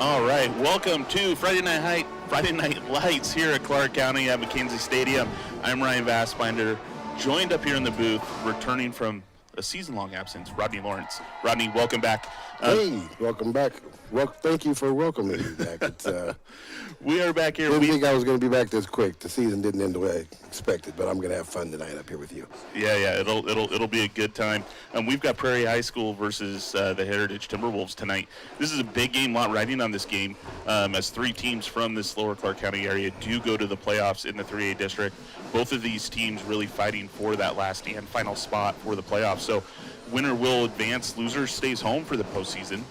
All right, welcome to Friday Night Lights here at Clark County at McKenzie Stadium. I'm Ryan Vassbinder, joined up here in the booth, returning from a season-long absence, Rodney Lawrence. Rodney, welcome back. Hey, welcome back. Thank you for welcoming me back. We are back here. Didn't think I was going to be back this quick. The season didn't end the way I expected, but I'm going to have fun tonight up here with you. Yeah, it'll be a good time. We've got Prairie High School versus the Heritage Timberwolves tonight. This is a big game, lot riding on this game, as three teams from this lower Clark County area do go to the playoffs in the 3A district. Both of these teams really fighting for that last and final spot for the playoffs. So winner will advance, loser stays home for the postseason.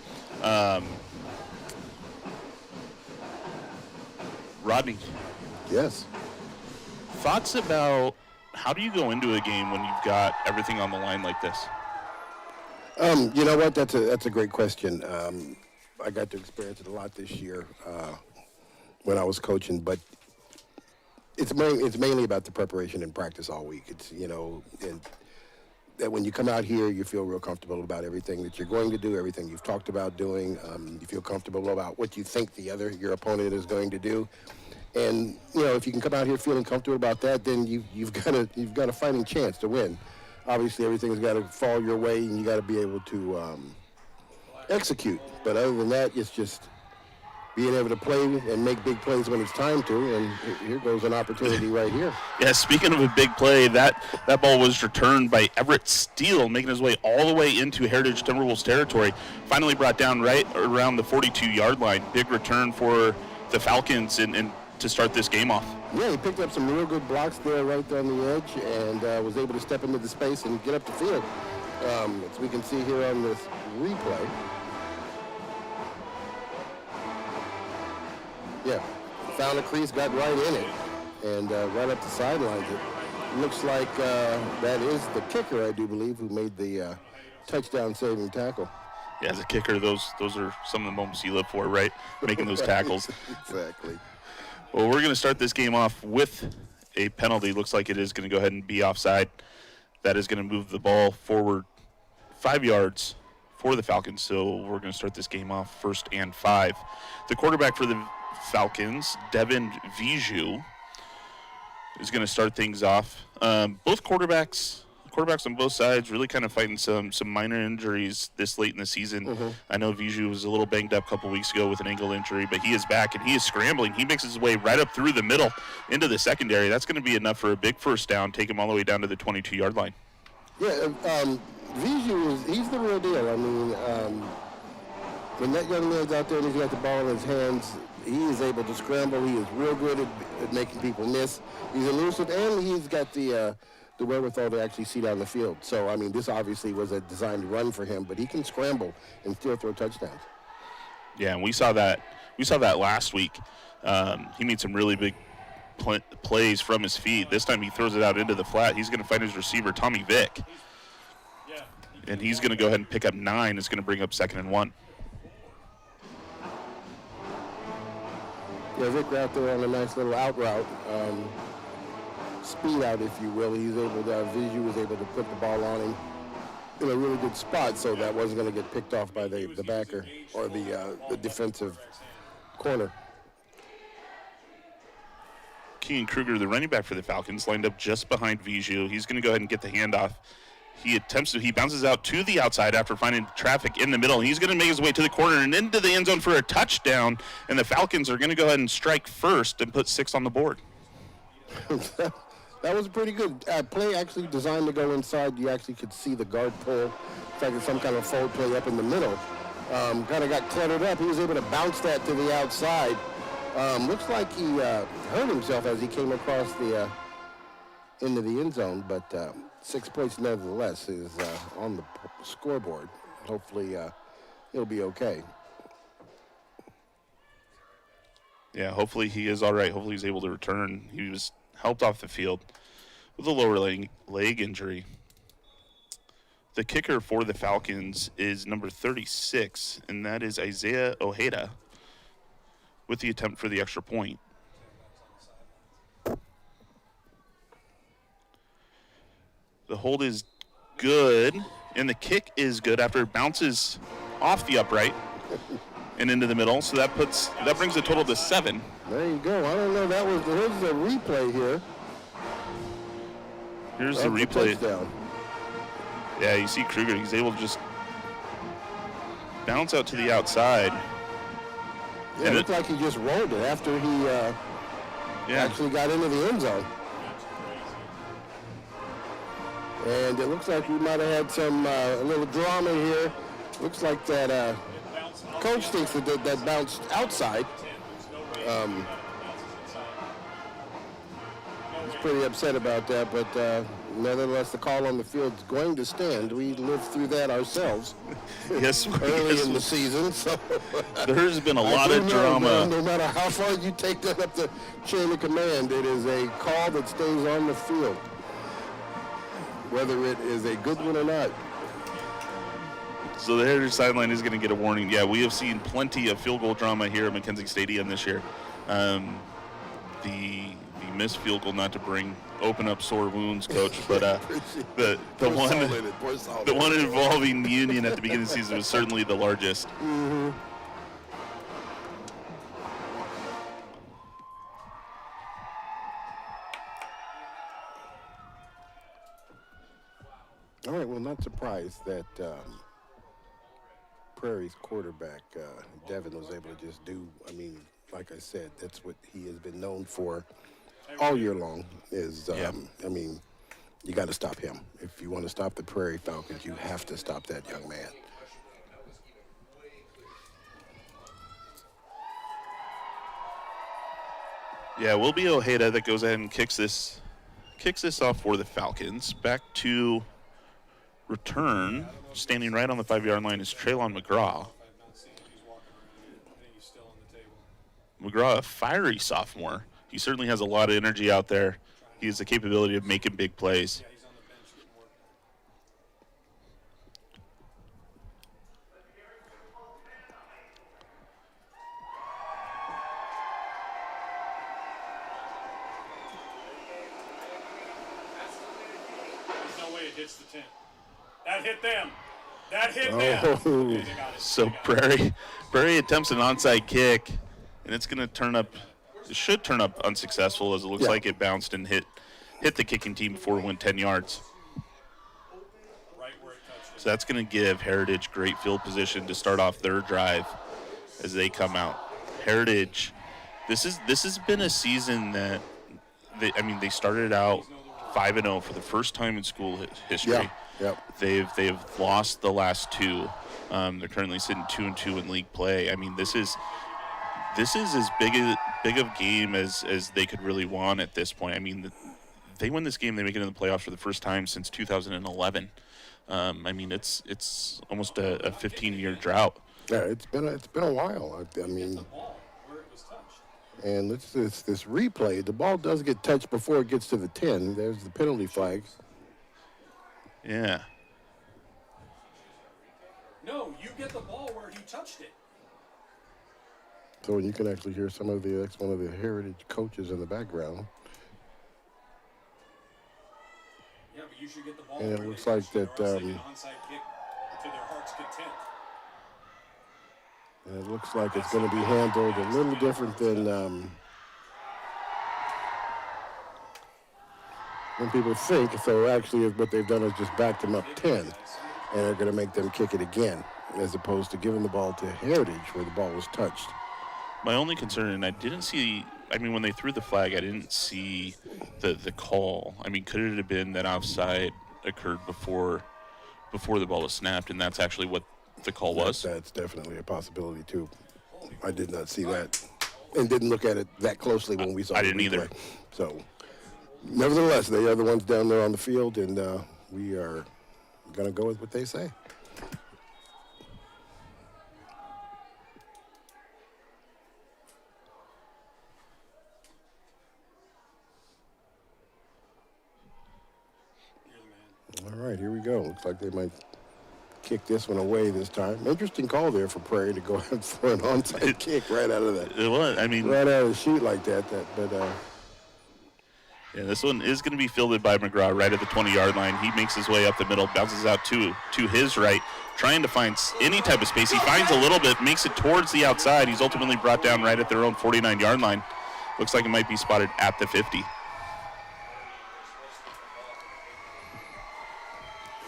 Rodney. Yes. Thoughts about how do you go into a game when you've got everything on the line like this? You know what? That's a great question. I got to experience it a lot this year when I was coaching, but it's mainly about the preparation and practice all week. It's and that when you come out here, you feel real comfortable about everything that you're going to do, everything you've talked about doing. You feel comfortable about what you think your opponent is going to do. And if you can come out here feeling comfortable about that, then you've got a fighting chance to win. Obviously, everything's got to fall your way, and you got to be able to execute. But other than that, it's just being able to play and make big plays when it's time to, and here goes an opportunity right here. Yeah, speaking of a big play, that ball was returned by Everett Steele, making his way all the way into Heritage Timberwolves territory. Finally brought down right around the 42-yard line. Big return for the Falcons and to start this game off. Yeah, he picked up some real good blocks there right on the edge and was able to step into the space and get up the field. As we can see here on this replay. Yeah, found a crease, got right in it, and right up the sidelines. It looks like that is the kicker, I do believe, who made the touchdown-saving tackle. Yeah, as a kicker, those are some of the moments you live for, right? Making those tackles. Exactly. Well, we're going to start this game off with a penalty. Looks like it is going to go ahead and be offside. That is going to move the ball forward 5 yards for the Falcons. So we're going to start this game off 1st and 5. The quarterback for the Falcons, Devin Viju, is going to start things off. Both quarterbacks on both sides really kind of fighting some minor injuries this late in the season. Mm-hmm. I know Viju was a little banged up a couple weeks ago with an ankle injury, but he is back and he is scrambling. He makes his way right up through the middle into the secondary. That's going to be enough for a big first down, take him all the way down to the 22-yard line. Yeah, Viju he's the real deal. I mean, when that young man's out there and he's got the ball in his hands, he is able to scramble. He is real good at making people miss. He's elusive, and he's got the wherewithal to actually see down the field. So, I mean, this obviously was a designed run for him, but he can scramble and still throw touchdowns. Yeah, and we saw that last week. He made some really big plays from his feet. This time he throws it out into the flat. He's going to find his receiver, Tommy Vick. And he's going to go ahead and pick up 9. It's going to bring up 2nd and 1. Yeah, Vick out there on a nice little out route. Speed out, if you will. Viju was able to put the ball on him in a really good spot, so that wasn't going to get picked off by the backer or the defensive corner. Kean Kruger, the running back for the Falcons, lined up just behind Viju. He's going to go ahead and get the handoff. He bounces out to the outside after finding traffic in the middle. He's going to make his way to the corner and into the end zone for a touchdown, and the Falcons are going to go ahead and strike first and put 6 on the board. That was pretty good play, actually designed to go inside. You actually could see the guard pull. It's like some kind of fold play up in the middle. Kind of got cluttered up. He was able to bounce that to the outside. Looks like he hurt himself as he came across into the end zone, but 6 points nevertheless is on the scoreboard. Hopefully he'll be okay. Yeah, hopefully he is all right. Hopefully he's able to return. He was helped off the field with a lower leg injury. The kicker for the Falcons is number 36, and that is Isaiah Ojeda with the attempt for the extra point. The hold is good, and the kick is good after it bounces off the upright and into the middle. So that brings the total to 7. There you go. I don't know. Here's the replay here. Here's the replay. Touchdown. Yeah, you see Kruger. He's able to just bounce out to the outside. Yeah, it looked like he just rolled it after he actually got into the end zone. And it looks like we might have had some a little drama here. Looks like that coach thinks that bounced outside. He's pretty upset about that, but nevertheless, the call on the field is going to stand. We lived through that ourselves. Yes, early in the season. So there's been a lot of drama. No matter how far you take that up the chain of command, it is a call that stays on the field, whether it is a good one or not. So the Heritage sideline is going to get a warning. Yeah, we have seen plenty of field goal drama here at McKenzie Stadium this year. The missed field goal, not to open up sore wounds, Coach, but the one involving Union at the beginning of the season was certainly the largest. Mm-hmm. All right, well, not surprised that Prairie's quarterback, Devin, was able to just do, I mean, like I said, that's what he has been known for all year long is, I mean, you got to stop him. If you want to stop the Prairie Falcons, you have to stop that young man. Yeah, it will be Ojeda that goes ahead and kicks this off for the Falcons. Back to return, standing right on the 5-yard line, is Traylon McGraw. McGraw, a fiery sophomore. He certainly has a lot of energy out there. He has the capability of making big plays. There's no way it hits the 10. That hit them. That hit them. So Prairie attempts an onside kick, and it's going to turn up. It should turn up unsuccessful, as it looks like it bounced and hit the kicking team before it went 10 yards. So that's going to give Heritage great field position to start off their drive as they come out. Heritage, this has been a season that they started out 5-0 for the first time in school history. Yep. They've lost the last 2. They're currently sitting 2-2 in league play. I mean, this is as big of game as they could really want at this point. I mean, they win this game, they make it into the playoffs for the first time since 2011. I mean, it's almost a 15-year drought. Yeah, it's been a while. I mean, and this replay. The ball does get touched before it gets to the 10. There's the penalty flag. Yeah. No, you get the ball where he touched it. So you can actually hear one of the Heritage coaches in the background. Yeah, but you should get the ball. And it looks like that. Onside kick to their heart's content. And it looks like it's going to be handled a little different than when people think. So actually, what they've done is just backed them up 10, and they're going to make them kick it again, as opposed to giving the ball to Heritage where the ball was touched. My only concern, and I didn't see, I mean, when they threw the flag, I didn't see the call. I mean, could it have been that offside occurred before the ball was snapped, and that's actually what the call was? That's definitely a possibility, too. I did not see that and didn't look at it that closely when we saw it. I didn't either. So, nevertheless, they are the ones down there on the field, and we are going to go with what they say. All right, here we go. Looks like they might kick this one away this time. Interesting call there for Prairie to go ahead for an onside kick right out of that. It was. I mean, right out of the chute like that. Yeah, this one is going to be fielded by McGraw right at the 20-yard line. He makes his way up the middle, bounces out to his right, trying to find any type of space. He finds a little bit, makes it towards the outside. He's ultimately brought down right at their own 49-yard line. Looks like it might be spotted at the 50.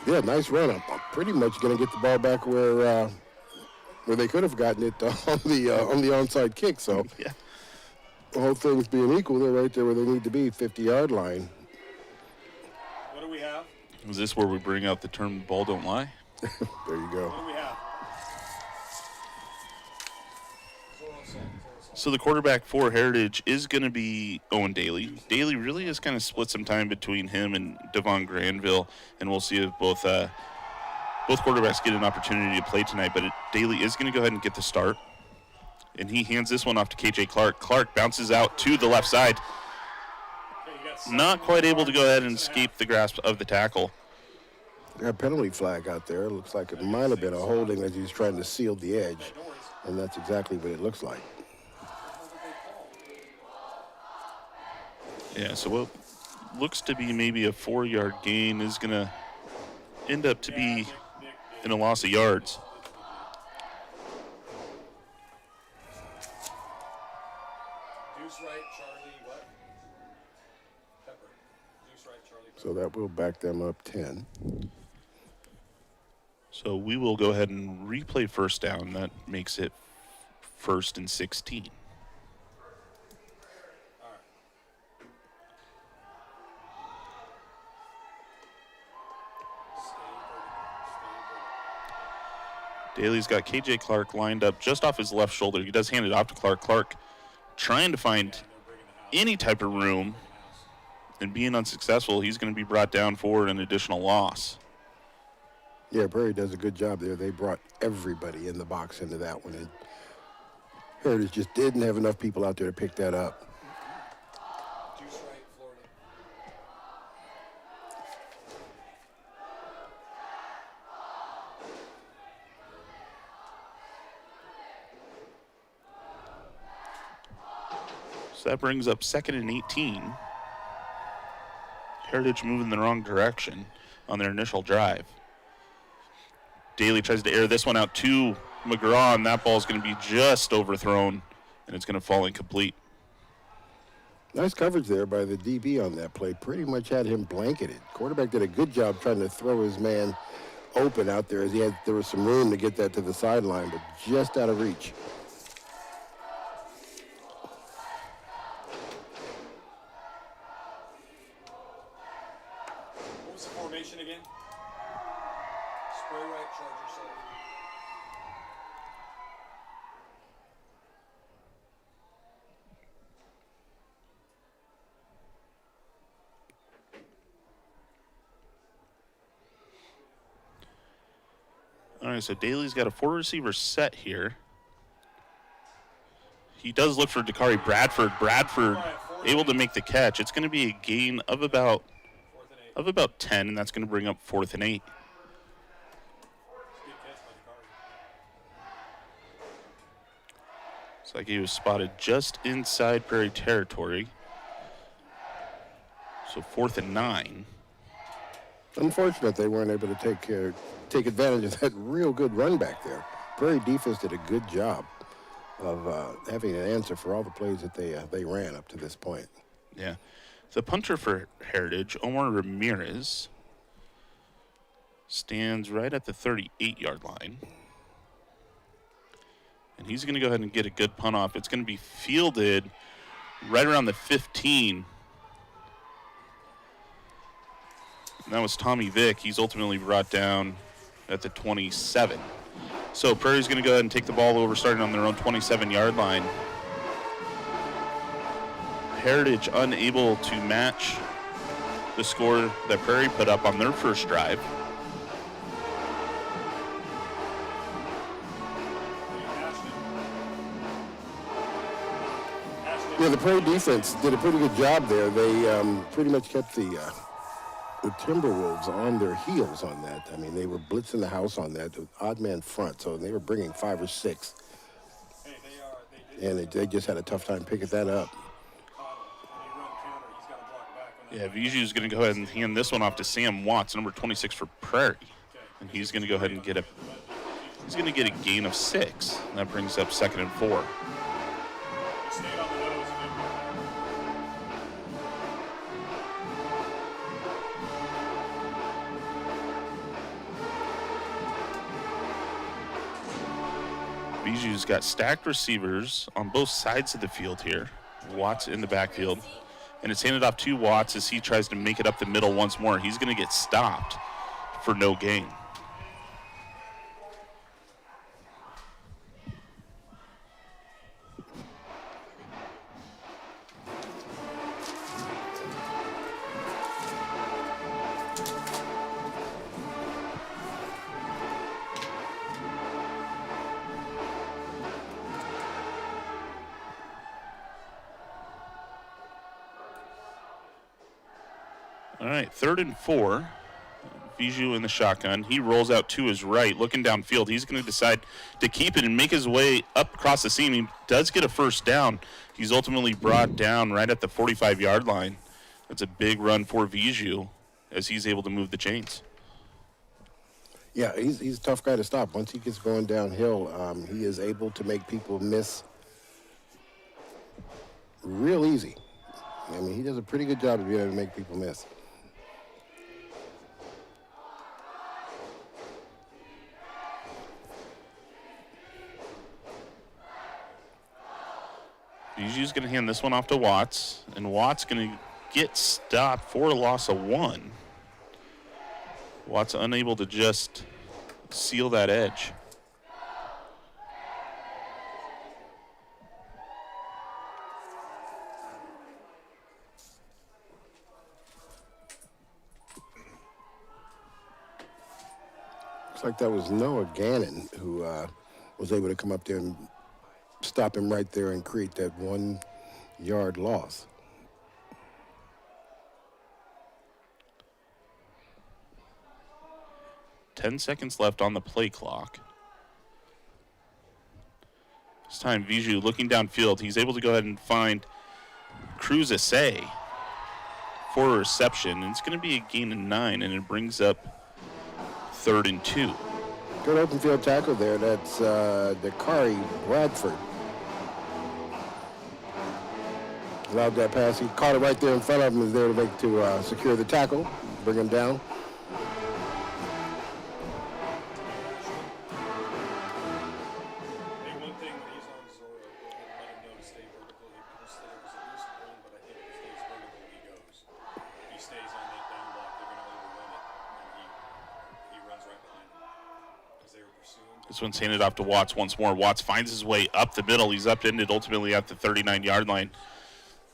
Yeah, nice run. I'm pretty much going to get the ball back where they could have gotten it on the onside kick. So, yeah. All things being equal, they're right there where they need to be, 50-yard line. What do we have? Is this where we bring out the term "ball don't lie"? There you go. What do we have? So the quarterback for Heritage is going to be Owen Daly. Daly really has kind of split some time between him and Devon Granville, and we'll see if both quarterbacks get an opportunity to play tonight. But Daly is going to go ahead and get the start, and he hands this one off to KJ Clark. Clark bounces out to the left side, not quite able to go ahead and escape the grasp of the tackle. That penalty flag out there looks like it might have been a holding as he's trying to seal the edge, and that's exactly what it looks like. Yeah, so what looks to be maybe a 4-yard gain is going to end up to be in a loss of yards. So that will back them up 10. So we will go ahead and replay first down. That makes it 1st and 16. Daly's got KJ Clark lined up just off his left shoulder. He does hand it off to Clark. Clark trying to find any type of room, and being unsuccessful, he's going to be brought down for an additional loss. Yeah, Prairie does a good job there. They brought everybody in the box into that one, and Heritage just didn't have enough people out there to pick that up. So that brings up 2nd and 18. Heritage moving the wrong direction on their initial drive. Daly tries to air this one out to McGraw, and that ball's going to be just overthrown, and it's going to fall incomplete. Nice coverage there by the DB on that play. Pretty much had him blanketed. Quarterback did a good job trying to throw his man open out there as there was some room to get that to the sideline, but just out of reach. What was the formation again? Spray right, charge yourself. All right, so Daly's got a 4-receiver set here. He does look for Dakari Bradford. Bradford able to make the catch. It's going to be a gain of about 10, and that's going to bring up 4th and 8. Looks like he was spotted just inside Prairie territory. So 4th and 9. Unfortunate they weren't able to take advantage of that real good run back there. Prairie defense did a good job of having an answer for all the plays that they ran up to this point. Yeah. The punter for Heritage, Omar Ramirez, stands right at the 38-yard line. And he's going to go ahead and get a good punt off. It's going to be fielded right around the 15. And that was Tommy Vick. He's ultimately brought down at the 27. So Prairie's going to go ahead and take the ball over, starting on their own 27-yard line. Heritage unable to match the score that Prairie put up on their first drive. Yeah, the Prairie defense did a pretty good job there. They pretty much kept the Timberwolves on their heels on that. I mean, they were blitzing the house on that, the odd man front, so they were bringing 5 or 6. And they just had a tough time picking that up. Yeah, Viju's going to go ahead and hand this one off to Sam Watts, number 26 for Prairie. And he's going to go ahead and get a gain of 6. And that brings up 2nd and 4. He stayed on the nose. Viju's got stacked receivers on both sides of the field here. Watts in the backfield. And it's handed off to Watts as he tries to make it up the middle once more. He's going to get stopped for no gain. All right, 3rd and 4. Viju in the shotgun. He rolls out to his right, looking downfield. He's going to decide to keep it and make his way up across the seam. He does get a first down. He's ultimately brought down right at the 45-yard line. That's a big run for Viju as he's able to move the chains. Yeah, he's a tough guy to stop. Once he gets going downhill, he is able to make people miss real easy. I mean, he does a pretty good job of being able to make people miss. Viju's going to hand this one off to Watts, and Watts going to get stopped for a loss of 1. Watts unable to just seal that edge. Looks like that was Noah Gannon who was able to come up there and stop him right there and create that 1-yard loss. Ten seconds left on the play clock. This time, Viju looking downfield. He's able to go ahead and find Cruz Assay for a reception. And it's going to be a gain of 9, and it brings up 3rd and 2. Good open field tackle there. That's Dakari Bradford. Allowed that pass. He caught it right there in front of him. Is there to secure the tackle, bring him down. Hey, one thing when he's on Zorro, go ahead and let him know to stay vertical. He posted it was a loose run, but I think if he stays vertical, he goes. If he stays on that down block, they're going to overrun it, and he runs right behind him because they were pursuing. This one's handed off to Watts once more. Watts finds his way up the middle. He's upended ultimately at the 39-yard line.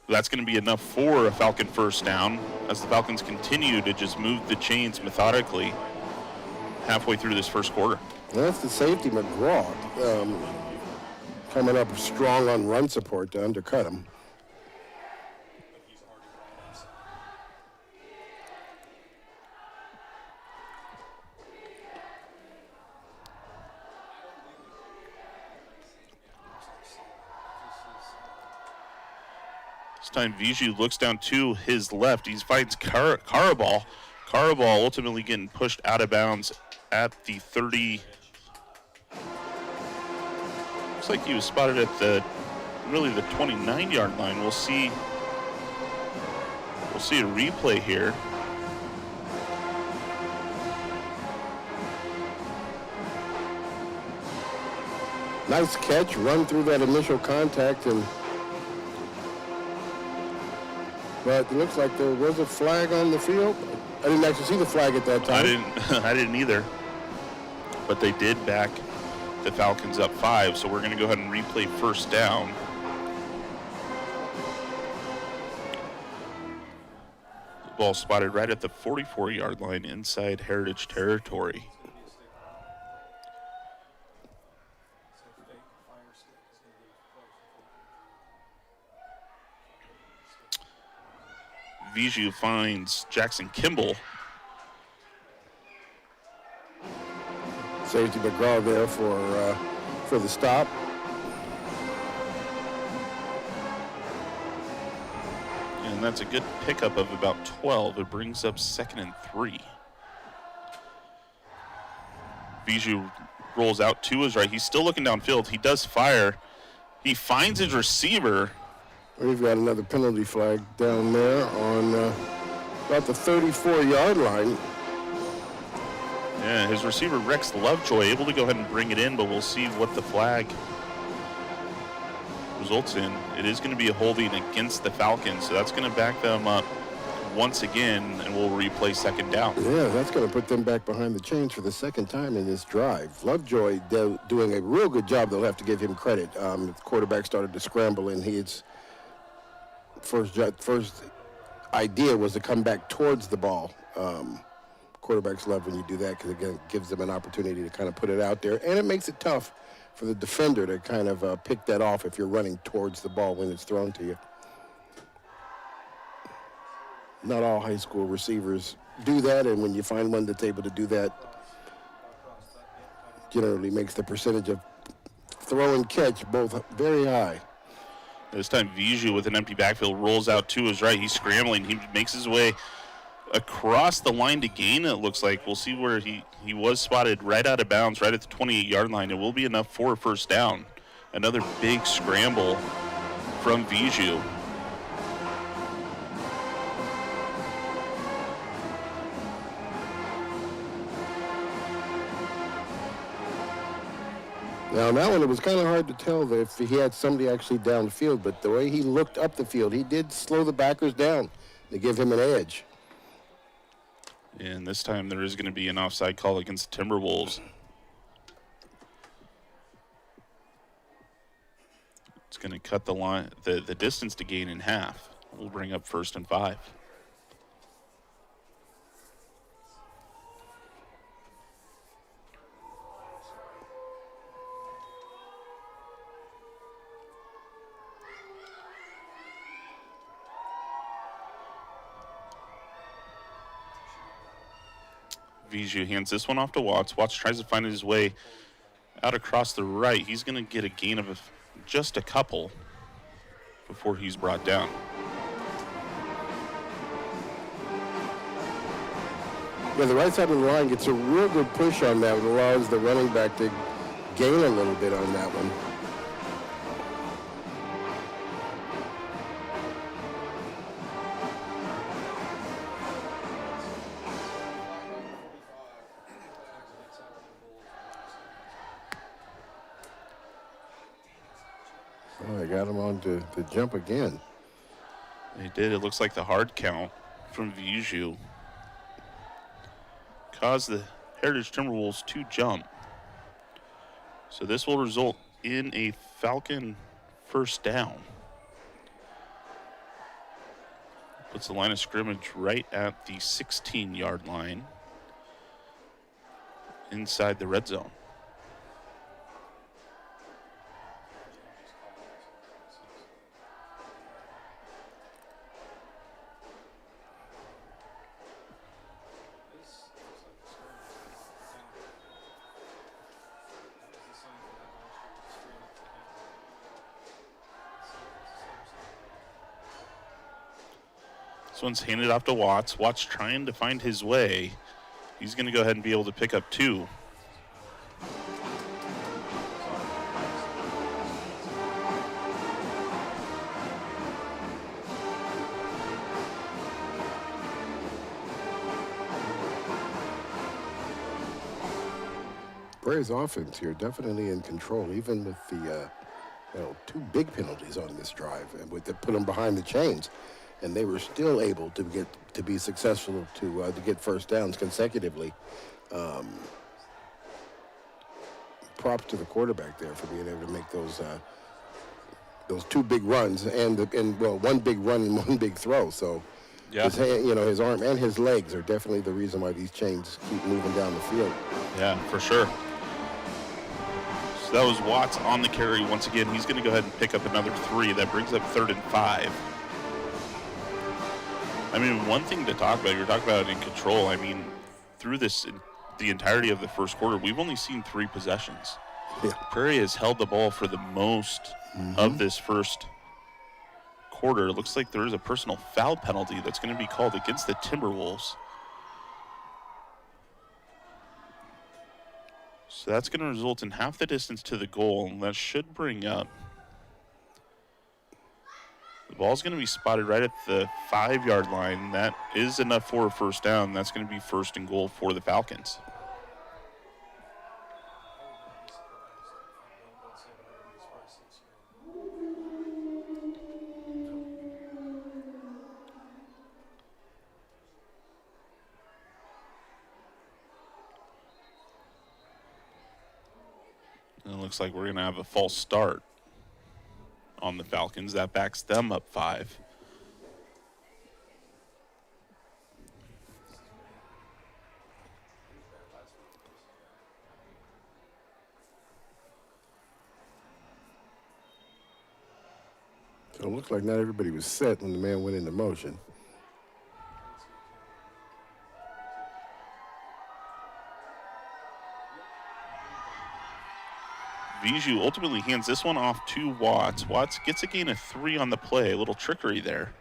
That's going to be enough for a Falcon first down as the Falcons continue to just move the chains methodically halfway through this first quarter. And that's the safety, McGraw, coming up strong on run support to undercut him. This time Viju looks down to his left. He finds Carabal. Carabal ultimately getting pushed out of bounds at the 30. Looks like he was spotted at the 29-yard line. We'll see a replay here. Nice catch, run through that initial contact, but it looks like there was a flag on the field. I didn't actually see the flag at that time. I didn't either. But they did back the Falcons up 5, so we're going to go ahead and replay first down. The ball spotted right at the 44-yard line inside Heritage territory. Viju finds Jackson Kimball. Safety McGraw there for the stop. And And that's a good pickup of about 12. It brings up 2nd and 3. Bijou rolls out to his right. He's still looking downfield. He does fire. He finds his receiver. We've got another penalty flag down there on about the 34-yard line. Yeah, his receiver Rex Lovejoy able to go ahead and bring it in, but we'll see what the flag results in. It is going to be a holding against the Falcons, so that's going to back them up once again, and we'll replay 2nd down. Yeah, that's going to put them back behind the chains for the 2nd time in this drive. Lovejoy doing a real good job. They'll have to give him credit. The quarterback started to scramble, and his first idea was to come back towards the ball. Quarterbacks love when you do that because, again, it gives them an opportunity to kind of put it out there, and it makes it tough for the defender to kind of pick that off if you're running towards the ball when it's thrown to you. Not all high school receivers do that, and when you find one that's able to do that, generally makes the percentage of throw and catch both very high. This time, Bijou with an empty backfield rolls out to his right. He's scrambling. He makes his way across the line to gain, it looks like. We'll see where he was spotted right out of bounds, right at the 28-yard line. It will be enough for a 1st down. Another big scramble from Bijou. Now, on that one, it was kind of hard to tell if he had somebody actually downfield, but the way he looked up the field, he did slow the backers down to give him an edge. And this time there is going to be an offside call against the Timberwolves. It's going to cut the line, the distance to gain in half. We'll bring up 1st and 5. Bijou hands this one off to Watts. Watts tries to find his way out across the right. He's going to get a gain of just a couple before he's brought down. Yeah, the right side of the line gets a real good push on that. It allows the running back to gain a little bit on that one. Oh, they got him on to jump again. They did. It looks like the hard count from Bijou caused the Heritage Timberwolves to jump. So this will result in a Falcon 1st down. Puts the line of scrimmage right at the 16-yard line inside the red zone. This one's handed off to Watts. Watts trying to find his way. He's going to go ahead and be able to pick up 2. Prairie's offense here definitely in control, even with the 2 big penalties on this drive, and with put them behind the chains. And they were still able to be successful to get 1st downs consecutively. Props to the quarterback there for being able to make those 2 big runs and 1 big run and 1 big throw. So Yeah. his arm and his legs are definitely the reason why these chains keep moving down the field. Yeah, for sure. So that was Watts on the carry once again. He's going to go ahead and pick up another 3. That brings up 3rd and 5. I mean, one thing to talk about, you're talking about in control. I mean, through the entirety of the 1st quarter, we've only seen 3 possessions. Yeah. Prairie has held the ball for the most of this 1st quarter. It looks like there is a personal foul penalty that's going to be called against the Timberwolves. So that's going to result in half the distance to the goal, and that should bring up. The ball's going to be spotted right at the 5-yard line. That is enough for a first down. That's going to be first and goal for the Falcons. And it looks like we're going to have a false start on the Falcons. That backs them up 5. So it looks like not everybody was set when the man went into motion. Bijou ultimately hands this one off to Watts. Watts gets a gain of 3 on the play. A little trickery there.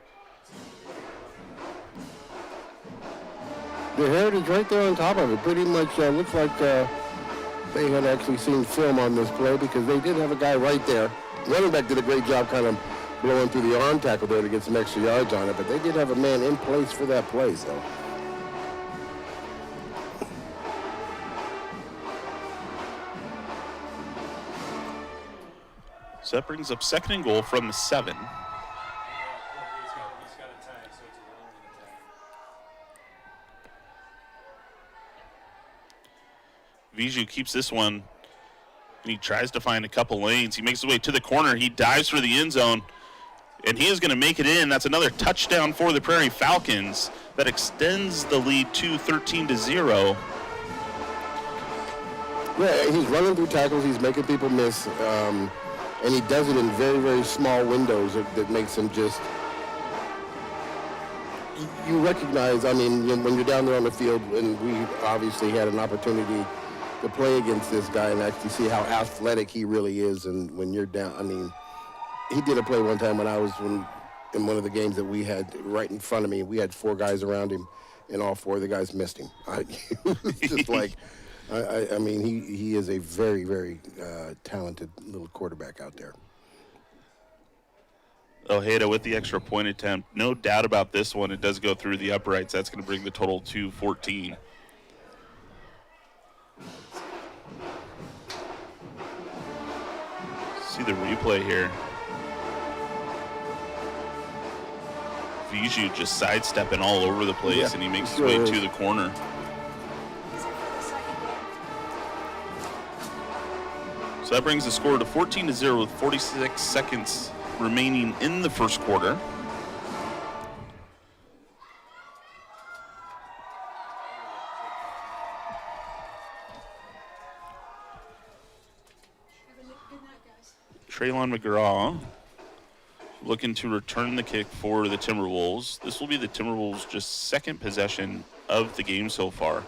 The Heritage right there on top of it. Pretty much looks like they had actually seen film on this play because they did have a guy right there. Running back did a great job kind of blowing through the arm tackle there to get some extra yards on it, but they did have a man in place for that play, so. So that brings up second and goal from the 7. He's got a tag, so it's a long tag. Bijou keeps this one, and he tries to find a couple lanes. He makes his way to the corner. He dives for the end zone, and he is going to make it in. That's another touchdown for the Prairie Falcons. That extends the lead to 13-0. Yeah, he's running through tackles. He's making people miss. And he does it in very, very small windows that makes him just... You recognize, I mean, when you're down there on the field, and we obviously had an opportunity to play against this guy and actually see how athletic he really is. And when you're down, I mean, he did a play one time when I was in one of the games that we had right in front of me. We had 4 guys around him, and all 4 of the guys missed him. It's just like... I mean, he is a very, very talented little quarterback out there. Ojeda with the extra point attempt. No doubt about this one. It does go through the uprights. That's going to bring the total to 14. See the replay here. Bijou just sidestepping all over the place, Yeah, and he makes his sure way is. to the corner. So that brings the score to 14-0 with 46 seconds remaining in the first quarter. Traylon McGraw looking to return the kick for the Timberwolves. This will be the Timberwolves' just second possession of the game so far.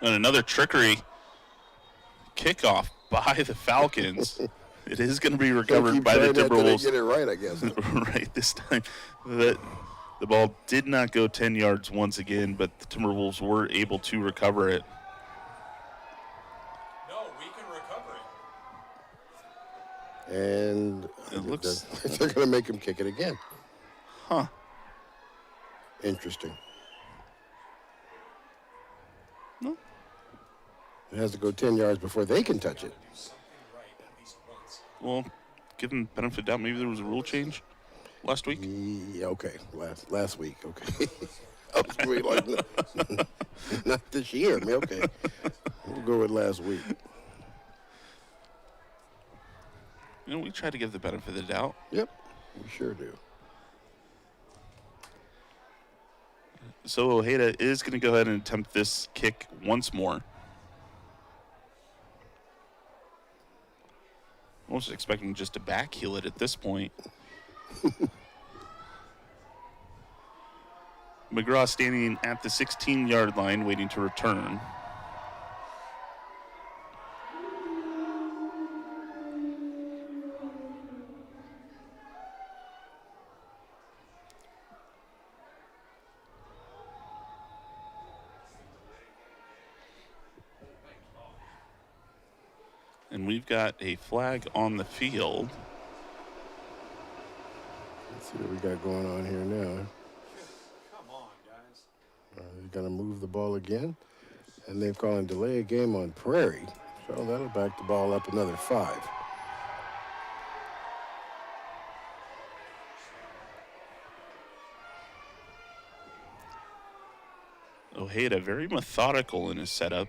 And another trickery kickoff by the Falcons. It is going to be recovered by the Timberwolves. Get it right, I guess. Right, this time the ball did not go 10 yards once again, but the Timberwolves were able to recover it. No, we can recover it. And It looks... they're going to make him kick it again. Huh. Interesting. No. It has to go 10 yards before they can touch it. Do something right at least once. Well, give them benefit of doubt. Maybe there was a rule change last week. Yeah, okay. Last week, okay. I was gonna be like, no, not this year. I mean, okay. We'll go with last week. You know, we try to give the benefit of the doubt. Yep, we sure do. So Ojeda is going to go ahead and attempt this kick once more. Almost expecting just to backheel it at this point. McGraw standing at the 16-yard line waiting to return. And we've got a flag on the field. Let's see what we got going on here now. Come on, guys. They're going to move the ball again, and they're calling delay a game on Prairie. So that'll back the ball up another 5. Ojeda very methodical in his setup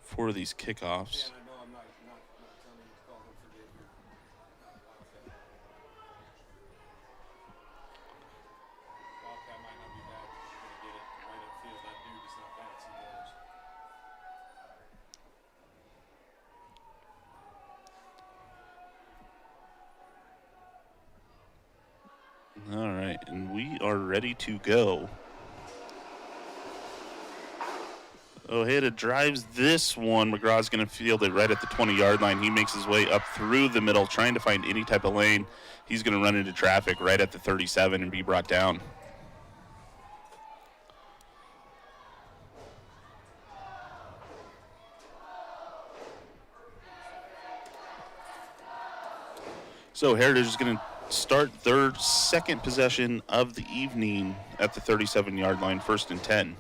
for these kickoffs. Dan, I know I'm not telling you to call him forget your Wildcat. Wildcat might not be back. He's going to get it right upfield. That dude is not bad. He knows. All right, and we are ready to go. Ojeda drives this one. McGraw's going to field it right at the 20-yard line. He makes his way up through the middle, trying to find any type of lane. He's going to run into traffic right at the 37 and be brought down. So Heritage is going to start their second possession of the evening at the 37-yard line, 1st and 10.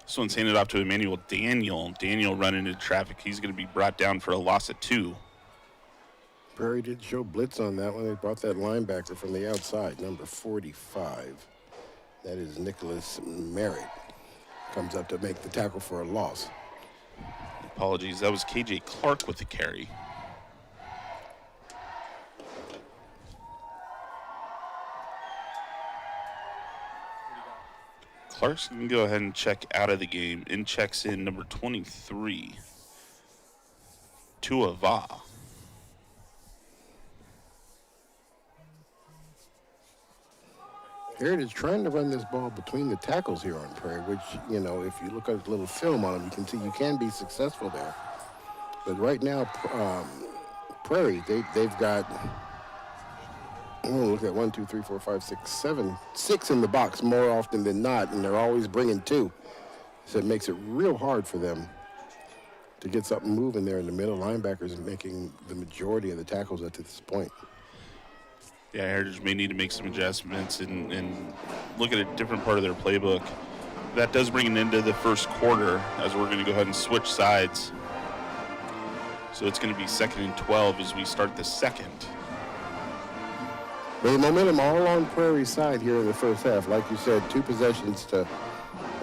This one's handed off to Emmanuel Daniel. Daniel running into traffic. He's going to be brought down for a loss of 2. Prairie did show blitz on that one. They brought that linebacker from the outside, number 45. That is Nicholas Merritt. Comes up to make the tackle for a loss. Apologies. That was KJ Clark with the carry. Clark's going to go ahead and check out of the game. In checks in number 23, Tua Va. Heritage trying to run this ball between the tackles here on Prairie, which, you know, if you look at a little film on them, you can see you can be successful there. But right now, Prairie, they've got, look at 1, 2, 3, 4, 5, 6, 7, 6 in the box more often than not, and they're always bringing 2. So it makes it real hard for them to get something moving there in the middle. Linebackers making the majority of the tackles up to this point. Yeah, Heritage may need to make some adjustments and look at a different part of their playbook. That does bring it into the first quarter, as we're going to go ahead and switch sides. So it's going to be 2nd and 12 as we start the second. The momentum all on Prairie's side here in the first half. Like you said, 2 possessions to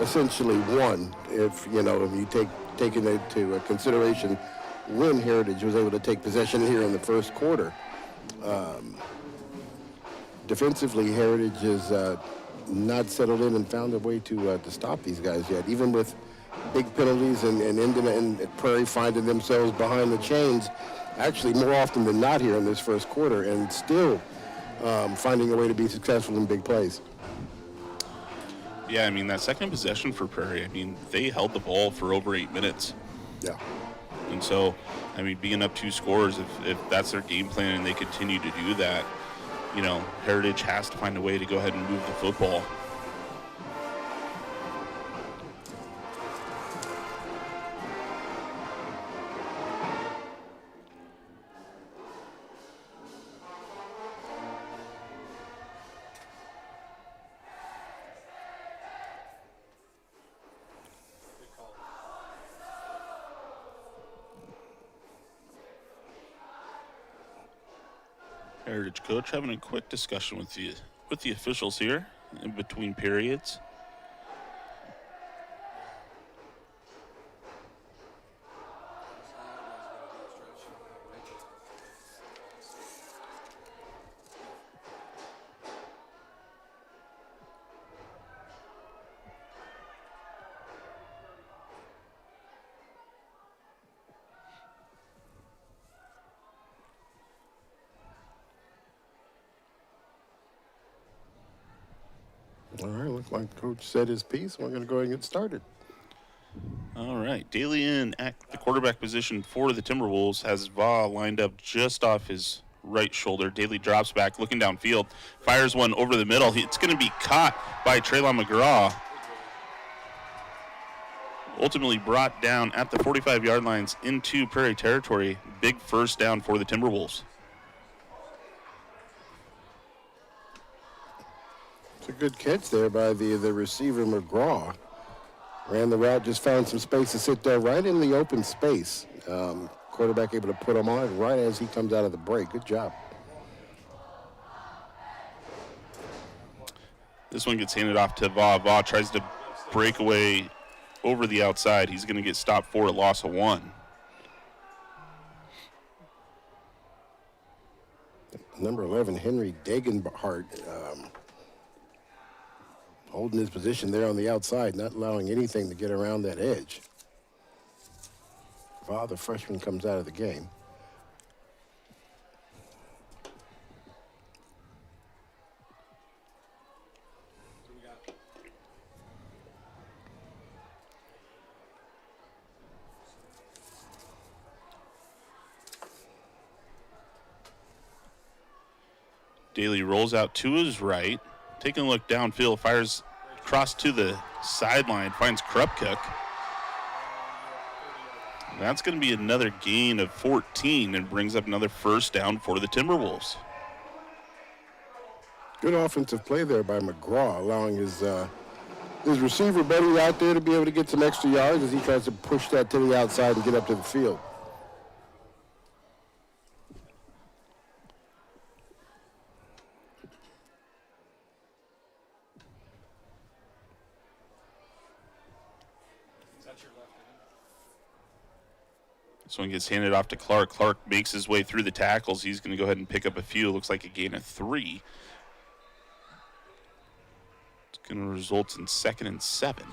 essentially 1. If you take into consideration when Heritage was able to take possession here in the first quarter. Defensively, Heritage is not settled in and found a way to stop these guys yet. Even with big penalties and Prairie finding themselves behind the chains, actually more often than not here in this first quarter, and still finding a way to be successful in big plays. Yeah, I mean, that second possession for Prairie, I mean, they held the ball for over 8 minutes. Yeah. And so, I mean, being up 2 scores, if that's their game plan and they continue to do that, Heritage has to find a way to go ahead and move the football. Heritage coach having a quick discussion with the officials here in between periods. All right, looks like Coach said his piece. We're going to go ahead and get started. All right, Daly in at the quarterback position for the Timberwolves has Va lined up just off his right shoulder. Daly drops back, looking downfield, fires one over the middle. It's going to be caught by Traylon McGraw. Ultimately brought down at the 45-yard lines into Prairie territory. Big first down for the Timberwolves. It's a good catch there by the receiver, McGraw. Ran the route, just found some space to sit there right in the open space. Quarterback able to put him on it right as he comes out of the break. Good job. This one gets handed off to Va. Va tries to break away over the outside. He's going to get stopped for a loss of 1. Number 11, Henry Degenhart, holding his position there on the outside, not allowing anything to get around that edge. Va, the freshman, comes out of the game. Daly rolls out to his right, taking a look downfield, fires across to the sideline, finds Krupkuk. That's going to be another gain of 14 and brings up another first down for the Timberwolves. Good offensive play there by McGraw, allowing his receiver buddy out there to be able to get some extra yards as he tries to push that to the outside and get up to the field. This one gets handed off to Clark. Clark makes his way through the tackles. He's going to go ahead and pick up a few. Looks like a gain of 3. It's going to result in 2nd and 7.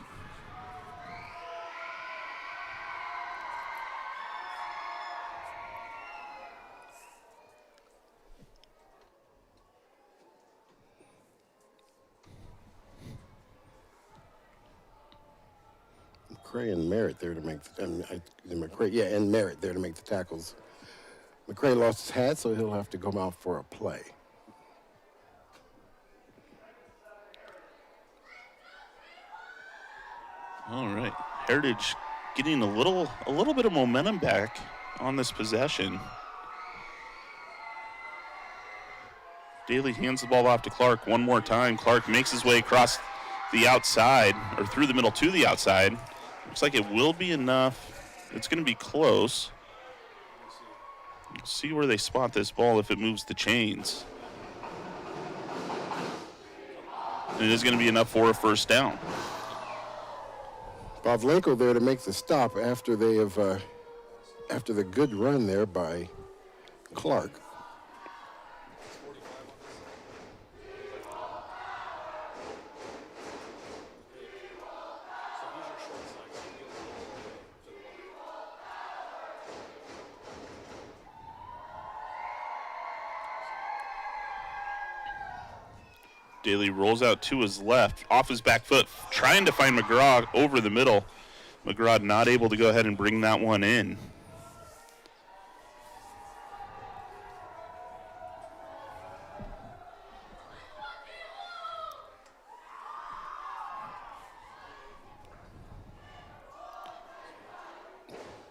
McCray and Merritt there to make and Merritt there to make the tackles. McCray lost his hat, so he'll have to come out for a play. All right, Heritage getting a little bit of momentum back on this possession. Daly hands the ball off to Clark one more time. Clark makes his way across the outside, or through the middle to the outside. Looks like it will be enough. It's going to be close. We'll see where they spot this ball if it moves the chains. And it is going to be enough for a first down. Pavlenko there to make the stop after they have after the good run there by Clark. Daly rolls out to his left, off his back foot, trying to find McGraw over the middle. McGraw not able to go ahead and bring that one in.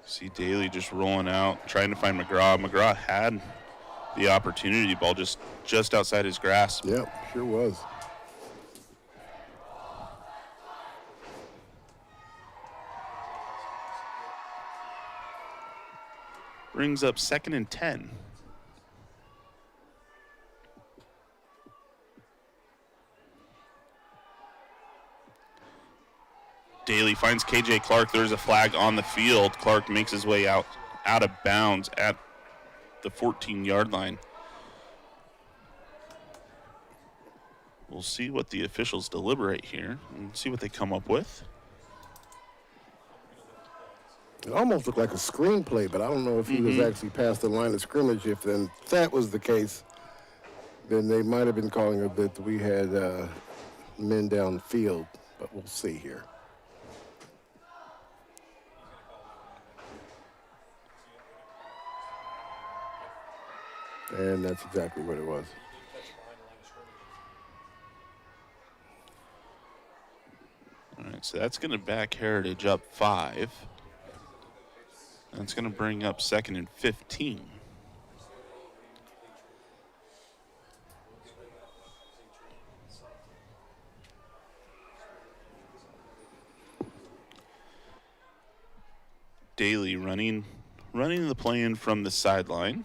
See Daly just rolling out, trying to find McGraw. McGraw had the opportunity, ball just outside his grasp. Yep, sure was. Brings up 2nd and 10. Daly finds KJ Clark. There's a flag on the field. Clark makes his way out of bounds at the 14-yard line. We'll see what the officials deliberate here and see what they come up with. It almost looked like a screenplay, but I don't know if he was actually past the line of scrimmage. If that was the case, then they might have been calling it that we had men downfield, but we'll see here. And that's exactly what it was. All right, so that's going to back Heritage up 5. That's going to bring up 2nd and 15. Daly running the play in from the sideline.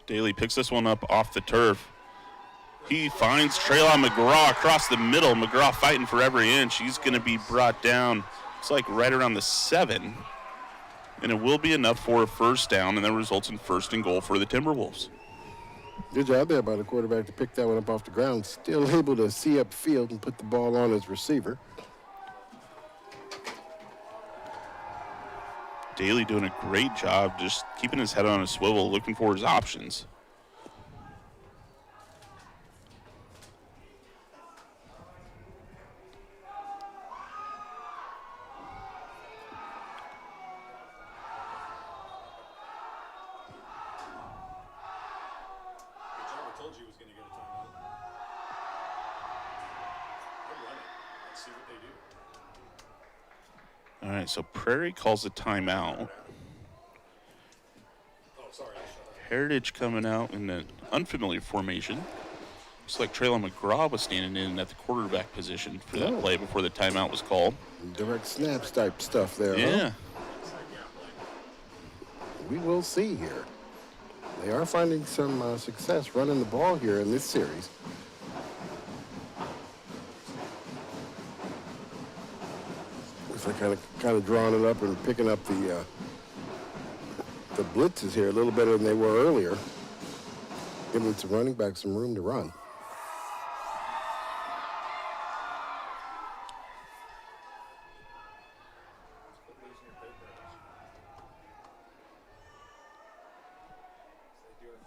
Daly picks this one up off the turf. He finds Traylon McGraw across the middle. McGraw fighting for every inch. He's going to be brought down, it's like right around the 7. And it will be enough for a first down, and that results in 1st and goal for the Timberwolves. Good job there by the quarterback to pick that one up off the ground. Still able to see up field and put the ball on his receiver. Daly doing a great job just keeping his head on a swivel, looking for his options. I told you he was going to get a timeout. They're running. Let's see what they do. All right, so Prairie calls a timeout. Oh, sorry, I shut up. Heritage coming out in an unfamiliar formation. Looks like Traylon McGraw was standing in at the quarterback position for that play before the timeout was called. Direct snaps type stuff there. Yeah. Huh? We will see here. They are finding some success running the ball here in this series. Looks like kind of drawing it up and picking up the blitzes here a little better than they were earlier. Giving its running back some room to run.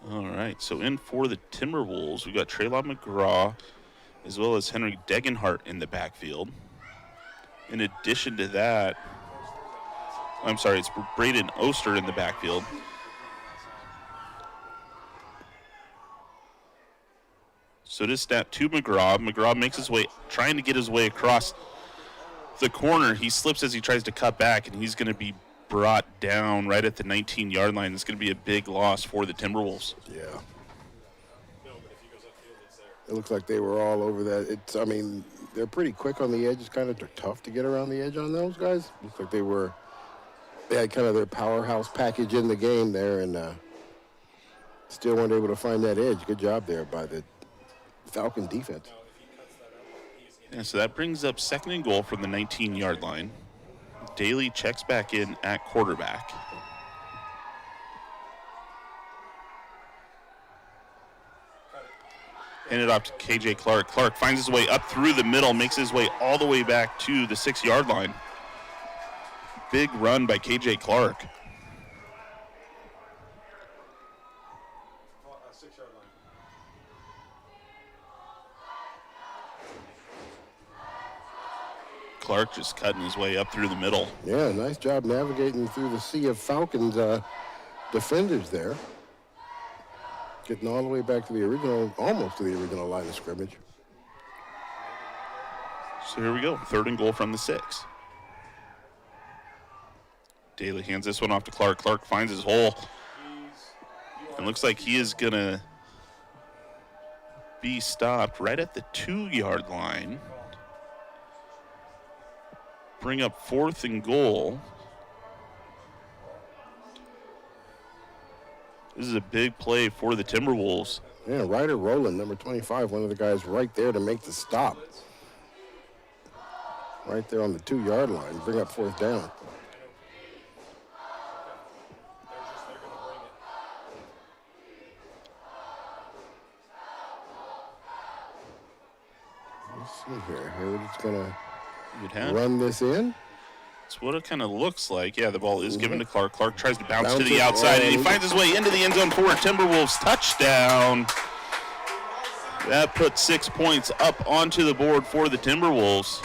All right, so in for the Timberwolves, we got Traylon McGraw as well as Henry Degenhart in the backfield. In addition to that, I'm sorry, it's Braden Oster in the backfield. So this snap to McGraw. McGraw makes his way, trying to get his way across the corner. He slips as he tries to cut back, and he's going to be brought down right at the 19-yard line. It's going to be a big loss for the Timberwolves. Yeah. No, but if he goes upfield, it's there. It looks like they were all over that. I mean, they're pretty quick on the edge. It's kind of tough to get around the edge on those guys. Looks like they had kind of their powerhouse package in the game there, and still weren't able to find that edge. Good job there by the Falcon defense. Yeah, so that brings up 2nd and goal from the 19-yard line. Daly checks back in at quarterback. Handed off to KJ Clark. Clark finds his way up through the middle, makes his way all the way back to the 6-yard line. Big run by KJ Clark. 6-yard line. Clark just cutting his way up through the middle. Yeah, nice job navigating through the sea of Falcons defenders there. Getting all the way back to the original, almost to the original line of scrimmage. So here we go, 3rd and goal from the 6. Daly hands this one off to Clark. Clark finds his hole. And looks like he is going to be stopped right at the 2-yard line. bring up 4th and goal. This is a big play for the Timberwolves. Yeah, Ryder Rowland, number 25, one of the guys right there to make the stop. Right there on the 2-yard line, bring up 4th down. Let's see here. Heritage going to run this in. That's what it kind of looks like. Yeah, the ball is given to Clark. Clark tries to bounce to Bounce the it, outside, and he and- finds his way into the end zone for a Timberwolves touchdown. That put 6 points up onto the board for the Timberwolves.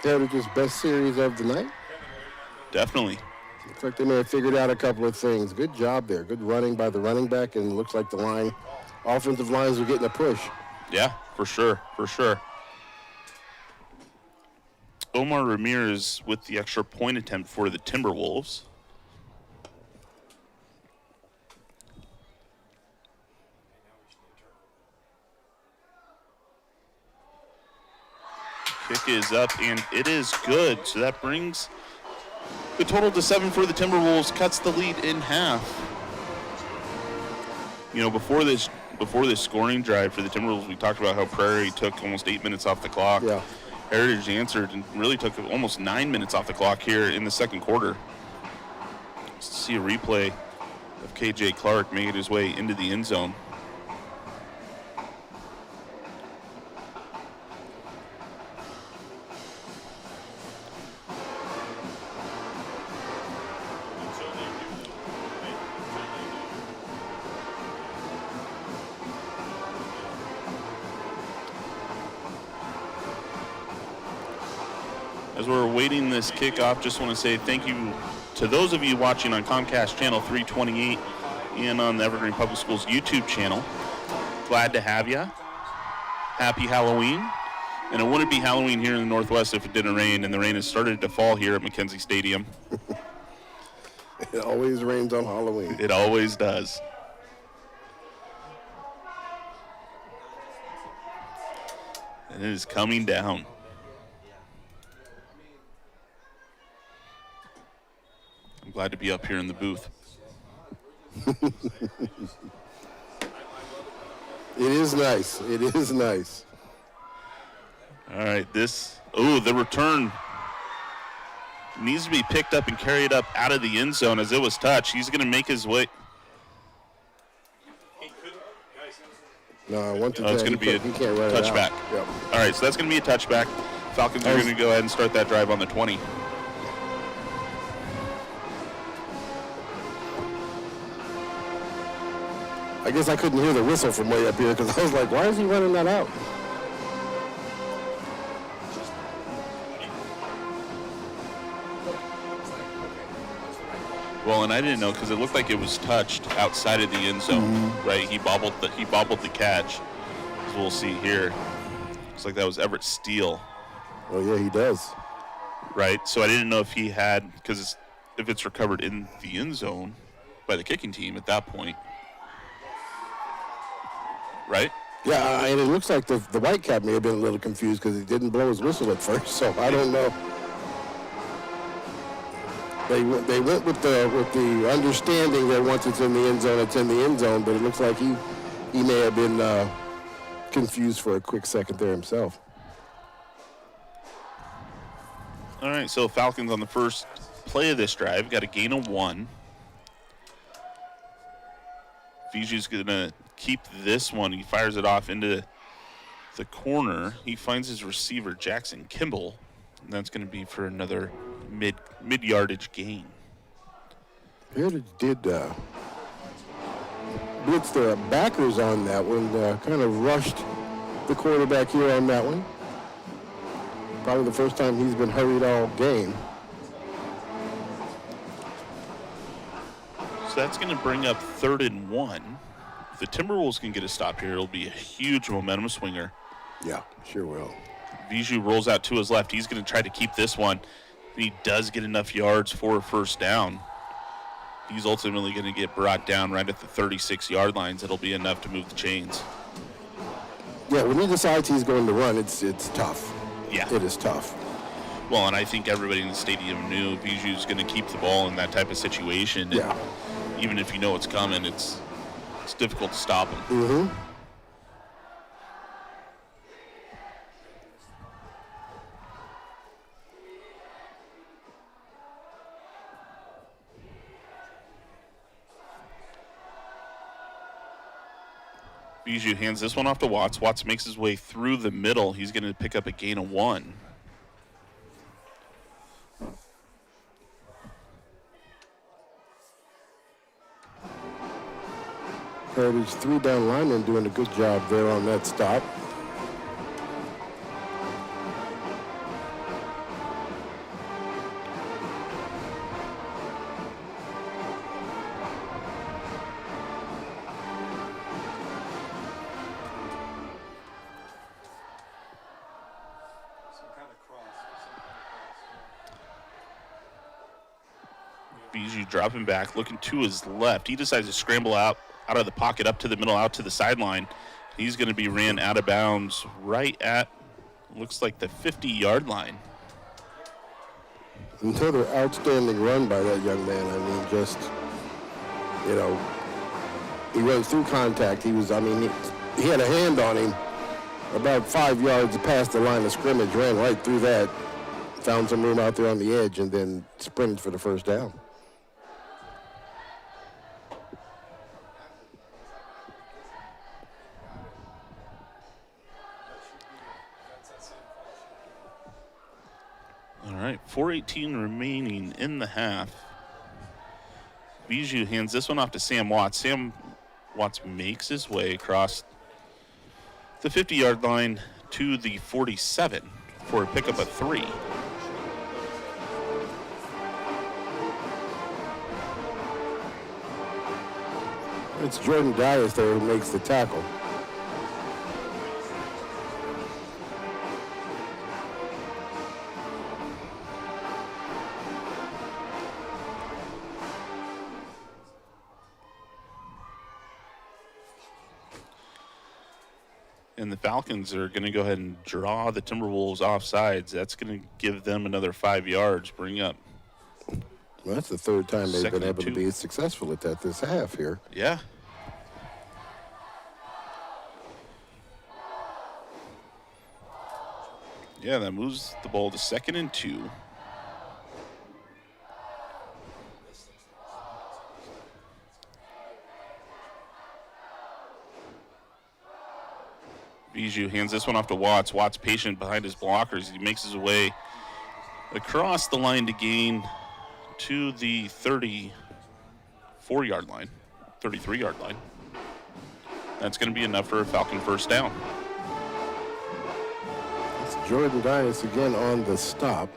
Heritage's best series of the night. Definitely. Looks like they may have figured out a couple of things. Good job there. Good running by the running back, and looks like the offensive lines are getting a push. Yeah, for sure, for sure. Omar Ramirez with the extra point attempt for the Timberwolves. Kick is up, and it is good. So that brings the total to 7 for the Timberwolves, cuts the lead in half. You know, before this scoring drive for the Timberwolves, we talked about how Prairie took almost 8 minutes off the clock. Yeah. Heritage answered and really took almost 9 minutes off the clock here in the second quarter. Let's see a replay of KJ Clark making his way into the end zone. As we're awaiting this kickoff, just want to say thank you to those of you watching on Comcast Channel 328 and on the Evergreen Public Schools YouTube channel. Glad to have you. Happy Halloween. And it wouldn't be Halloween here in the Northwest if it didn't rain, and the rain has started to fall here at McKenzie Stadium. It always rains on Halloween. It always does. And it is coming down. I'm glad to be up here in the booth. It is nice. It is nice. All right, the return needs to be picked up and carried up out of the end zone as it was touched. He's going to make his way. No, 1 to 10. It's going to be a he can't run it out. touchback. Yep. All right, so that's going to be a touchback. Falcons are going to go ahead and start that drive on the 20. I guess I couldn't hear the whistle from way up here because I was like, why is he running that out? Well, and I didn't know because it looked like it was touched outside of the end zone, right? He bobbled the catch, as we'll see here. Looks like that was Everett Steele, Oh, yeah, he does. right? So I didn't know if he had, because if it's recovered in the end zone by the kicking team at that point, right? Yeah, and it looks like the Whitecap may have been a little confused because he didn't blow his whistle at first, so I don't know. They went with the understanding that once it's in the end zone, it's in the end zone, but it looks like he may have been confused for a quick second there himself. All right, so Falcons on the first play of this drive got a gain of 1. Viju's going to keep this one. He fires it off into the corner. He finds his receiver, Jackson Kimball, and that's going to be for another mid-yardage gain. Heritage did blitz their backers on that one, kind of rushed the quarterback here on that one. Probably the first time he's been hurried all game. So that's going to bring up 3rd and 1. If the Timberwolves can get a stop here, it'll be a huge momentum swinger. Yeah, sure will. Viju rolls out to his left. He's going to try to keep this one. And he does get enough yards for a first down. He's ultimately going to get brought down right at the 36-yard lines. It'll be enough to move the chains. Yeah, when he decides he's going to run, it's tough. Yeah. it is tough. Well, and I think everybody in the stadium knew Biju's going to keep the ball in that type of situation. And Yeah. even if you know it's coming, it's difficult to stop him. Mm-hmm. Biju hands this one off to Watts. Watts makes his way through the middle. He's going to pick up a gain of 1. Heritage 3 down lineman doing a good job there on that stop. Some kind of cross. Biju dropping back, looking to his left. He decides to scramble out of the pocket, up to the middle, out to the sideline. He's going to be ran out of bounds right at, looks like the 50-yard line. Another outstanding run by that young man. I mean, just, you know, he went through contact. He was, I mean, he had a hand on him about 5 yards past the line of scrimmage, ran right through that, found some room out there on the edge, and then sprinted for the first down. All right, 4:18 remaining in the half. Biju hands this one off to Sam Watts. Sam Watts makes his way across the 50-yard line to the 47 for a pickup of 3. It's Jordan Dias there who makes the tackle. And the Falcons are going to go ahead and draw the Timberwolves offsides. That's going to give them another 5 yards, bring up. Well, that's the third time they've Second been and able to 2. be successful at that this half here. Yeah. Yeah, that moves the ball to 2nd and 2. Biju hands this one off to Watts. Watts patient behind his blockers. He makes his way across the line to gain to the 34-yard line, 33-yard line. That's going to be enough for a Falcon first down. It's Jordan Dias again on the stop.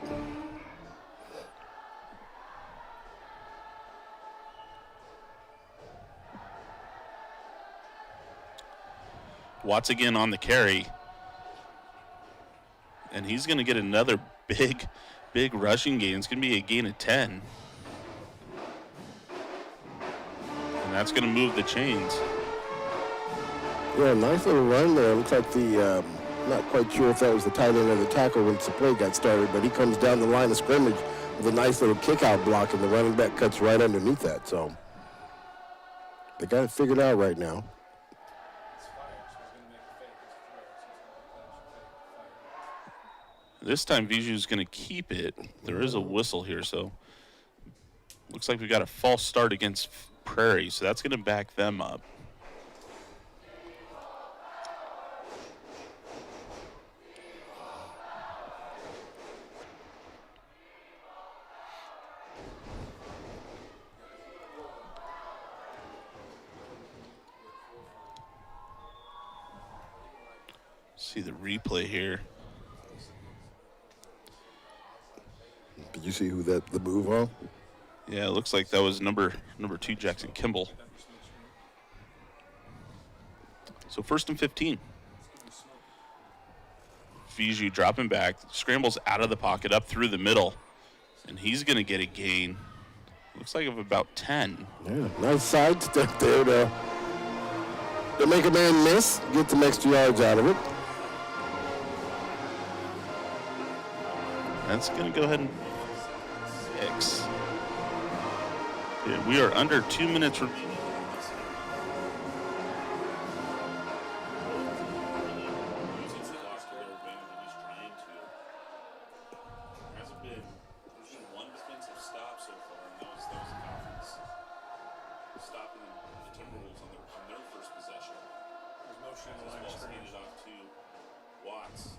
Watts again on the carry. And he's going to get another big rushing gain. It's going to be a gain of 10. And that's going to move the chains. Yeah, nice little run there. Looks like the, not quite sure if that was the tight end or the tackle once the play got started, but he comes down the line of scrimmage with a nice little kick-out block, and the running back cuts right underneath that. So they got it figured out right now. This time Biju's going to keep it. There is a whistle here, so looks like we got a false start against Prairie, so that's going to back them up. See the replay here. Did you see who the move on? Yeah, it looks like that was number 2, Jackson Kimball. So 1st and 15. Biju dropping back, scrambles out of the pocket, up through the middle, and he's going to get a gain. Looks like of about 10. Yeah, nice sidestep there to make a man miss, get some extra yards out of it. That's going to go ahead and fix. Yeah, we are under 2 minutes remaining. Using the clock to their advantage, and he's trying to. There's been one defensive stop so far, and that was the Falcons stopping the Timberwolves on their first possession. There's motion in the line. Ball's handed off to Watts.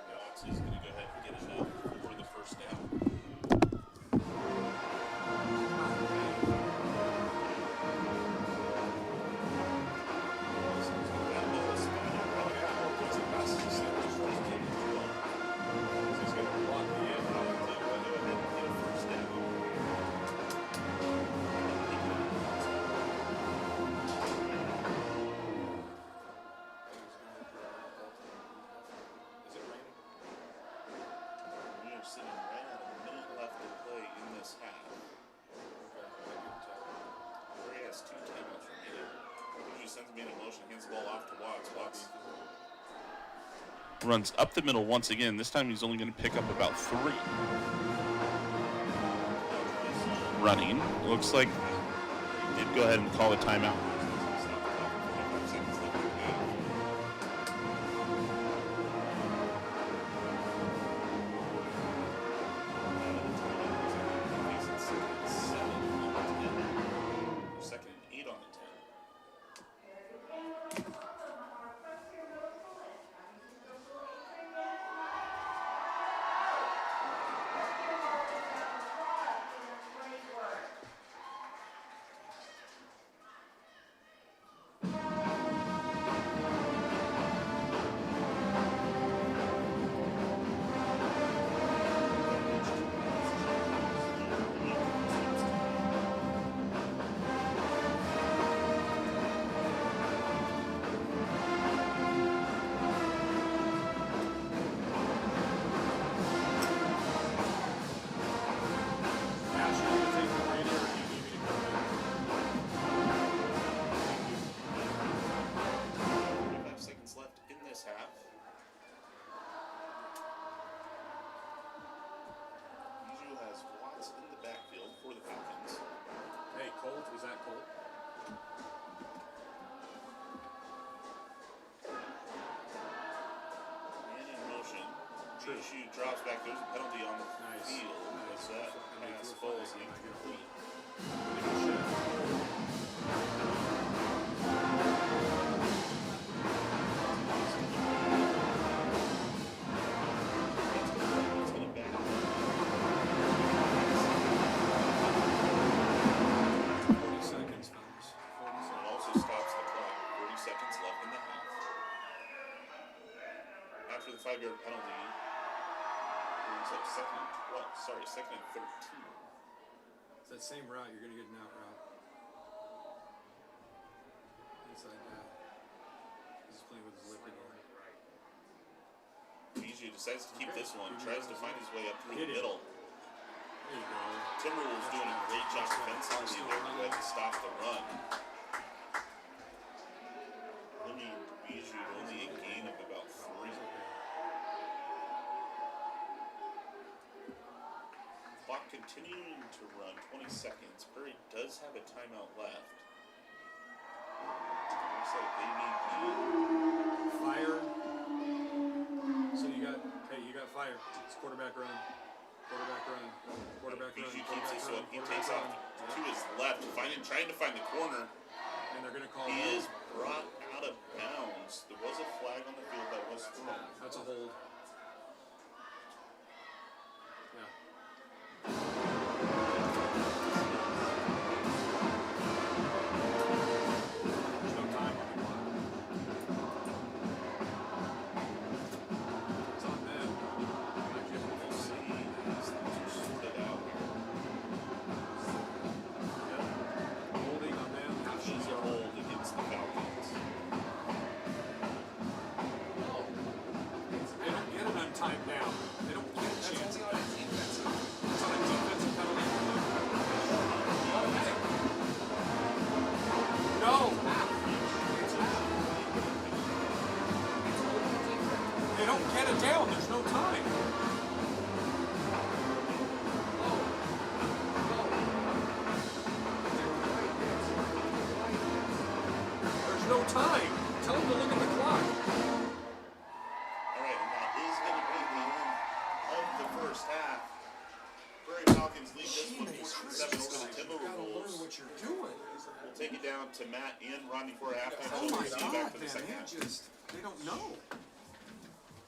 And Watts is going to go ahead and get it up for the first down. That ball is spotted. Probably got more points and passes to see which one is taking too long. He's going to block the end. Probably go ahead and get a first down. Is it raining? We are sitting right at a minute left to play in this half. Curry has 2 timeouts remaining. Usually sends me in motion, hands the ball off to Watts. Watts runs up the middle once again. This time he's only going to pick up about 3. Running. Looks like he did go ahead and call a timeout. Second and 8 on the 10. Issue drops back. There's a penalty on the field. Nice. That pass falls incomplete. After the 5-yard penalty, it's like second and 13. It's that same route, you're going to get an out route. Inside that. He's playing with his liquid on. BJ decides to keep this one, tries to find his way up through the middle. There you go. Timberwolves doing a great job defensively there to go ahead and stop the run. BJ only a gain of about 3. Clock continuing to run, 20 seconds. Prairie does have a timeout left. Looks like they need fire. So you got fire. It's quarterback run. BG keeps this one. He takes off to his left, trying to find the corner. And they're going to call he is brought out of bounds. There was a flag on the field that was thrown. That's a hold. Yeah. There's no time on the clock. It's on them. We'll see as things are sorted out here. Yep. Holding on them. This is a hold against the Falcons. They don't Prairie Falcons lead this one 7 over the Timberwolves. What you're doing. We'll take it down to Matt and Rodney for a halftime. Oh So my we'll see you back God, for the man, second half. they don't know.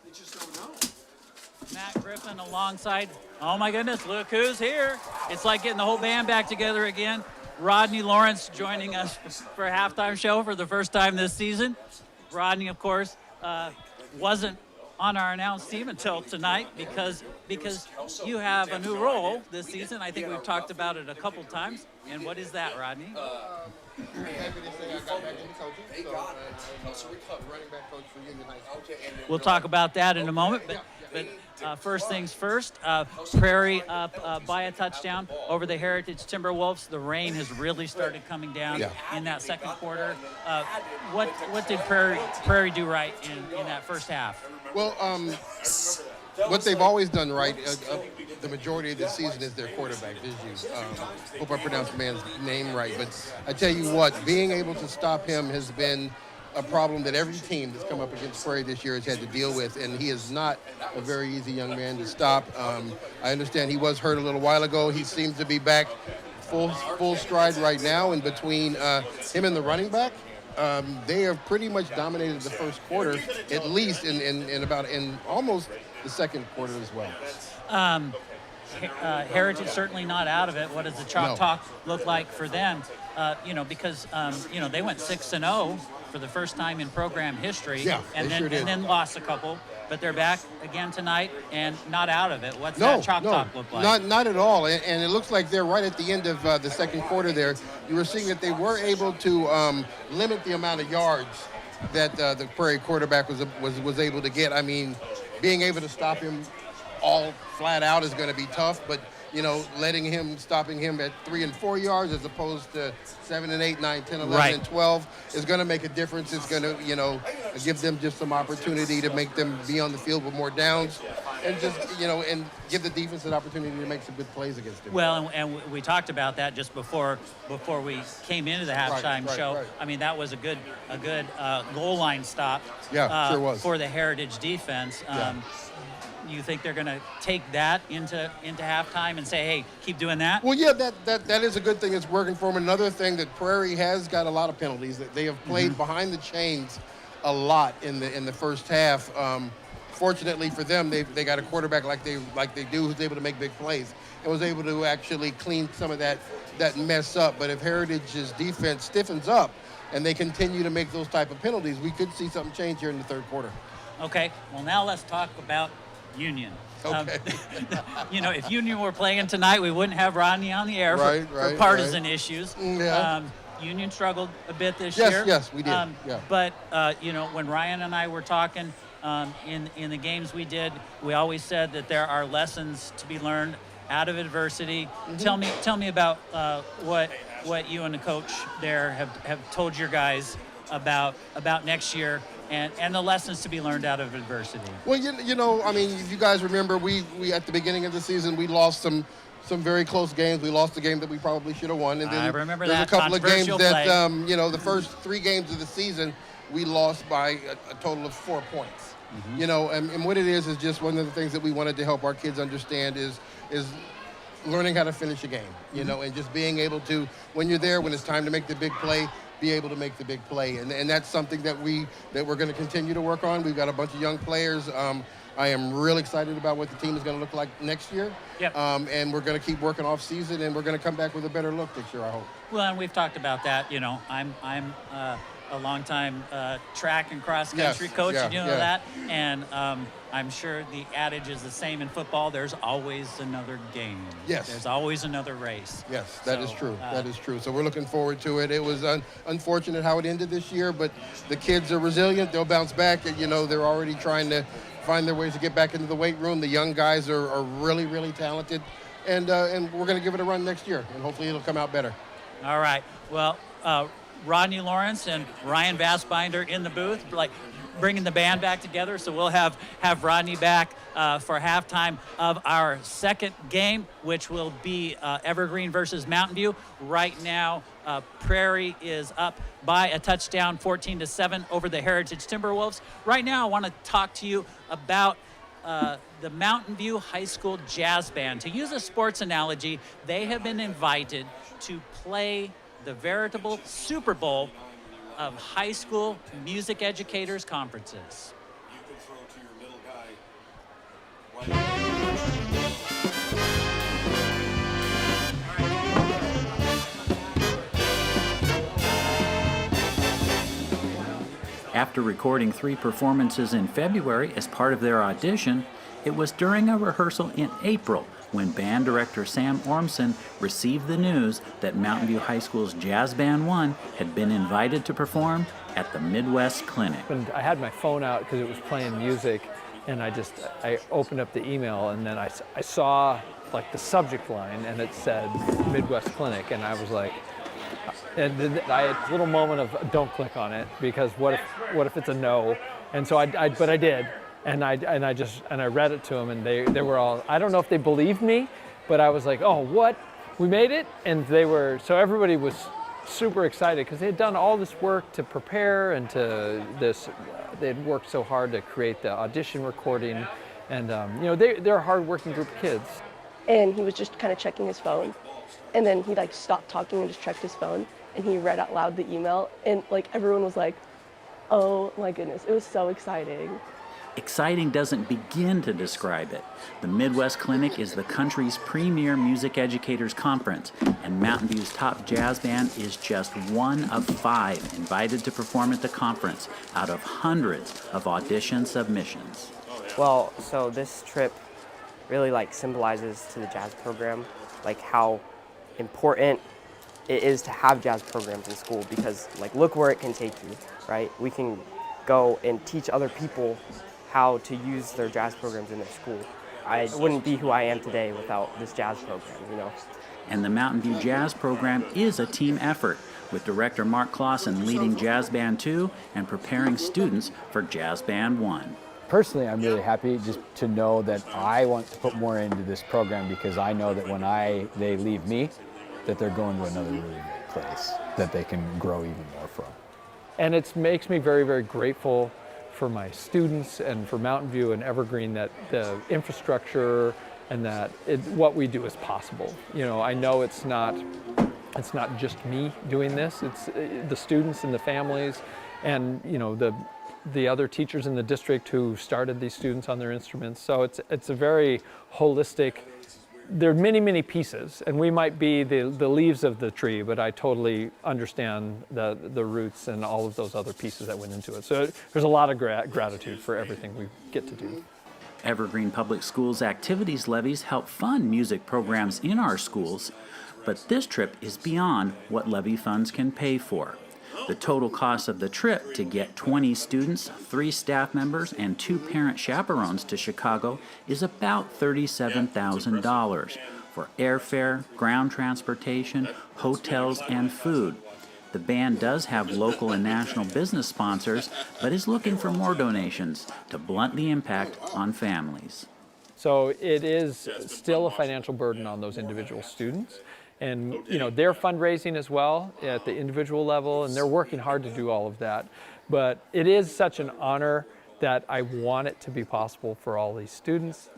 They just don't know. Matt Griffin alongside, oh my goodness, look who's here. It's like getting the whole band back together again. Rodney Lawrence joining us for a halftime show for the first time this season. Rodney, of course, wasn't on our announced team until tonight because you have a new role this season. I think we've talked about it a couple times. And what is that, Rodney? Happy to say I got back into coaching. So I'm running back coach for Union High School. We'll talk about that in a moment. But first things first, Prairie up by a touchdown over the Heritage Timberwolves. The rain has really started coming down in that second quarter. What did Prairie do right in that first half? Well, what they've always done right, the majority of the season, is their quarterback, Vizu. Hope I pronounced the man's name right. But I tell you what, being able to stop him has been a problem that every team that's come up against Prairie this year has had to deal with, and he is not a very easy young man to stop. I understand he was hurt a little while ago. He seems to be back full stride right now, and between him and the running back, they have pretty much dominated the first quarter, at least in almost the second quarter as well. Heritage certainly not out of it. What does the Chalk Talk look like for them? Because they went 6-0 for the first time in program history, and then lost a couple. But they're back again tonight and not out of it. What's that Chalk Talk look like? Not at all. And it looks like they're right at the end of the second quarter there. You were seeing that they were able to limit the amount of yards that the Prairie quarterback was able to get. I mean, being able to stop him all flat out is going to be tough, but stopping him at 3 and 4 yards as opposed to 7 and 8, 9, 10, 11, and 12 is going to make a difference. It's going to, give them just some opportunity to make them be on the field with more downs, and just, and give the defense an opportunity to make some good plays against him. Well, and we talked about that just before we came into the halftime show. Right. I mean, that was a good goal line stop. Sure was. For the Heritage defense. You think they're going to take that into halftime and say, hey, keep doing that? Well, yeah, that is a good thing. It's working for them. Another thing, that Prairie has got a lot of penalties. That they have played behind the chains a lot in the first half. Fortunately for them, they got a quarterback like they do, who's able to make big plays and was able to actually clean some of that mess up. But if Heritage's defense stiffens up and they continue to make those type of penalties, we could see something change here in the third quarter. Okay, well, now let's talk about Union. Okay. If Union were playing tonight, we wouldn't have Rodney on the air for partisan issues. Yeah. Union struggled a bit this year. Yes, we did. But when Ryan and I were talking in the games we did, we always said that there are lessons to be learned out of adversity. Tell me about what you and the coach there have told your guys about next year. And the lessons to be learned out of adversity. Well, if you guys remember, we at the beginning of the season, we lost some very close games. We lost the game that we probably should have won. And then I remember there's that a couple of games play. that, the first 3 games of the season, we lost by a total of 4 points. And what it is just one of the things that we wanted to help our kids understand is learning how to finish a game, and just being able to, when you're there, when it's time to make the big play, be able to make the big play. And that's something that we're going to continue to work on. We've got a bunch of young players. I am really excited about what the team is going to look like next year. Yep. And we're going to keep working off season, and we're going to come back with a better look this year, I hope. Well, and we've talked about that. I'm a longtime track and cross country coach. Yeah, you know that, and I'm sure the adage is the same in football. There's always another game. Yes. There's always another race. Yes, that is true. That is true. So we're looking forward to it. It was unfortunate how it ended this year, but the kids are resilient. They'll bounce back. And, they're already trying to find their ways to get back into the weight room. The young guys are really, really talented. And we're going to give it a run next year, and hopefully it'll come out better. All right. Well, Rodney Lawrence and Ryan Bassbinder in the booth, bringing the band back together. So we'll have Rodney back for halftime of our second game, which will be Evergreen versus Mountain View. Right now, Prairie is up by a touchdown, 14-7 over the Heritage Timberwolves. Right now, I want to talk to you about the Mountain View High School Jazz Band. To use a sports analogy, they have been invited to play the veritable Super Bowl of high school music educators conferences. You can throw to your middle guy. After recording 3 performances in February as part of their audition, it was during a rehearsal in April when band director Sam Ormson received the news that Mountain View High School's Jazz Band 1 had been invited to perform at the Midwest Clinic. And I had my phone out because it was playing music, and I opened up the email, and then I saw like the subject line, and it said Midwest Clinic, and I was like, and then I had a little moment of don't click on it because what if it's a no? And so but I did, and I read it to them, and they were all, I don't know if they believed me, but I was like, oh, what? We made it? And so everybody was super excited because they had done all this work to prepare and they had worked so hard to create the audition recording, and they're a hard-working group of kids. And he was just kind of checking his phone, and then he like stopped talking and just checked his phone, and he read out loud the email, and like everyone was like, oh my goodness, it was so exciting. Exciting doesn't begin to describe it. The Midwest Clinic is the country's premier music educators conference, and Mountain View's top jazz band is just one of 5 invited to perform at the conference out of hundreds of audition submissions. Well, so this trip really symbolizes to the jazz program how important it is to have jazz programs in school, because look where it can take you, right? We can go and teach other people how to use their jazz programs in their school. I wouldn't be who I am today without this jazz program, And the Mountain View Jazz program is a team effort, with director Mark Clausen leading Jazz Band 2 and preparing students for Jazz Band 1. Personally, I'm really happy just to know that I want to put more into this program, because I know that when they leave me, that they're going to another really great place that they can grow even more from. And it makes me very, very grateful for my students and for Mountain View and Evergreen that the infrastructure and that what we do is possible. I know it's not just me doing this, it's the students and the families and the other teachers in the district who started these students on their instruments. So it's a very holistic, there are many, many pieces, and we might be the leaves of the tree, but I totally understand the roots and all of those other pieces that went into it. So there's a lot of gratitude for everything we get to do. Evergreen Public Schools activities levies help fund music programs in our schools, but this trip is beyond what levy funds can pay for. The total cost of the trip to get 20 students, 3 staff members, and 2 parent chaperones to Chicago is about $37,000 for airfare, ground transportation, hotels, and food. The band does have local and national business sponsors, but is looking for more donations to blunt the impact on families. So it is still a financial burden on those individual students. And they're fundraising as well at the individual level, and they're working hard to do all of that. But it is such an honor that I want it to be possible for all these students.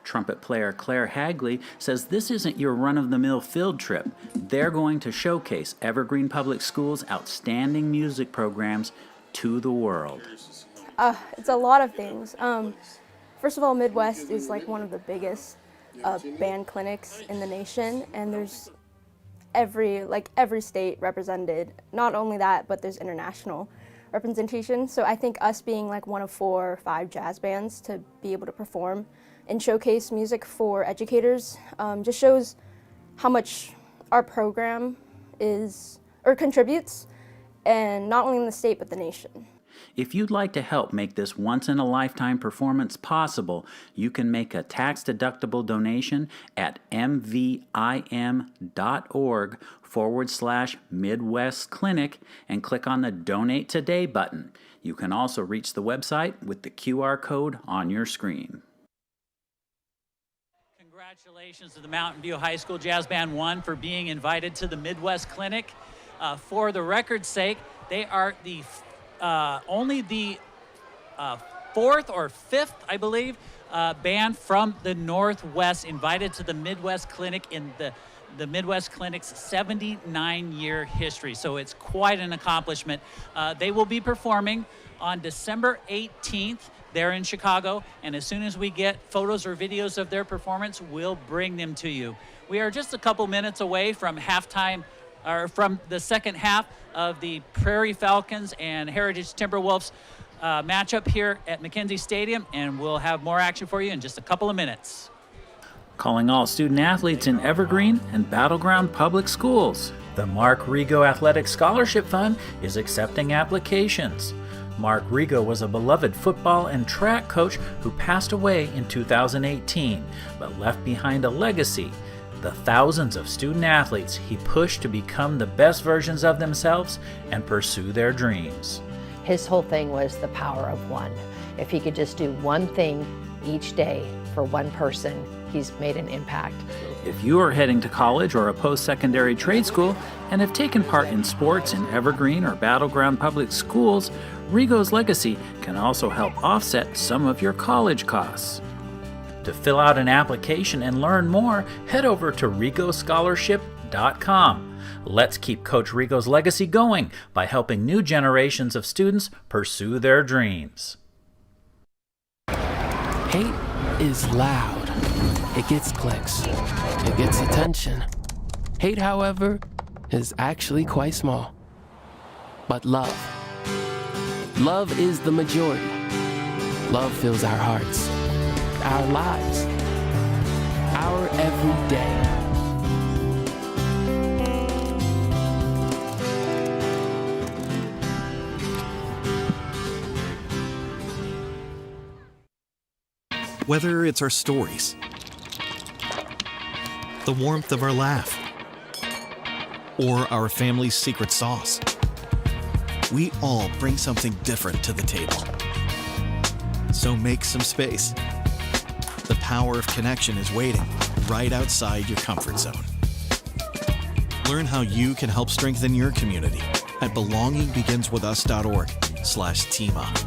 Trumpet player Claire Hagley says this isn't your run-of-the-mill field trip. They're going to showcase Evergreen Public Schools' outstanding music programs to the world. It's a lot of things. First of all, Midwest is one of the biggest band clinics in the nation, and there's every state represented. Not only that, but there's international representation. So I think us being one of 4 or 5 jazz bands to be able to perform and showcase music for educators just shows how much our program contributes, and not only in the state but the nation. If you'd like to help make this once-in-a-lifetime performance possible, you can make a tax-deductible donation at mvim.org/Midwest Clinic and click on the Donate Today button. You can also reach the website with the QR code on your screen. Congratulations to the Mountain View High School Jazz Band 1 for being invited to the Midwest Clinic. For the record's sake, they are only the 4th or 5th, I believe, band from the Northwest invited to the Midwest Clinic in the Midwest Clinic's 79-year history. So it's quite an accomplishment. They will be performing on December 18th there in Chicago, and as soon as we get photos or videos of their performance, we'll bring them to you. We are just a couple minutes away from halftime, or from the second half of the Prairie Falcons and Heritage Timberwolves matchup here at McKenzie Stadium, and we'll have more action for you in just a couple of minutes. Calling all student athletes in Evergreen and Battleground Public Schools. The Mark Rigo Athletic Scholarship Fund is accepting applications. Mark Rigo was a beloved football and track coach who passed away in 2018, but left behind a legacy. The thousands of student athletes he pushed to become the best versions of themselves and pursue their dreams. His whole thing was the power of one. If he could just do one thing each day for one person, he's made an impact. If you are heading to college or a post-secondary trade school and have taken part in sports in Evergreen or Battleground Public Schools, Rigo's legacy can also help offset some of your college costs. To fill out an application and learn more, head over to rigoscholarship.com. Let's keep Coach Rigo's legacy going by helping new generations of students pursue their dreams. Hate is loud. It gets clicks. It gets attention. Hate, however, is actually quite small. But love is the majority. Love fills our hearts, our lives, our every day. Whether it's our stories, the warmth of our laugh, or our family's secret sauce, we all bring something different to the table. So make some space. The power of connection is waiting right outside your comfort zone. Learn how you can help strengthen your community at belongingbeginswithus.org/teamup.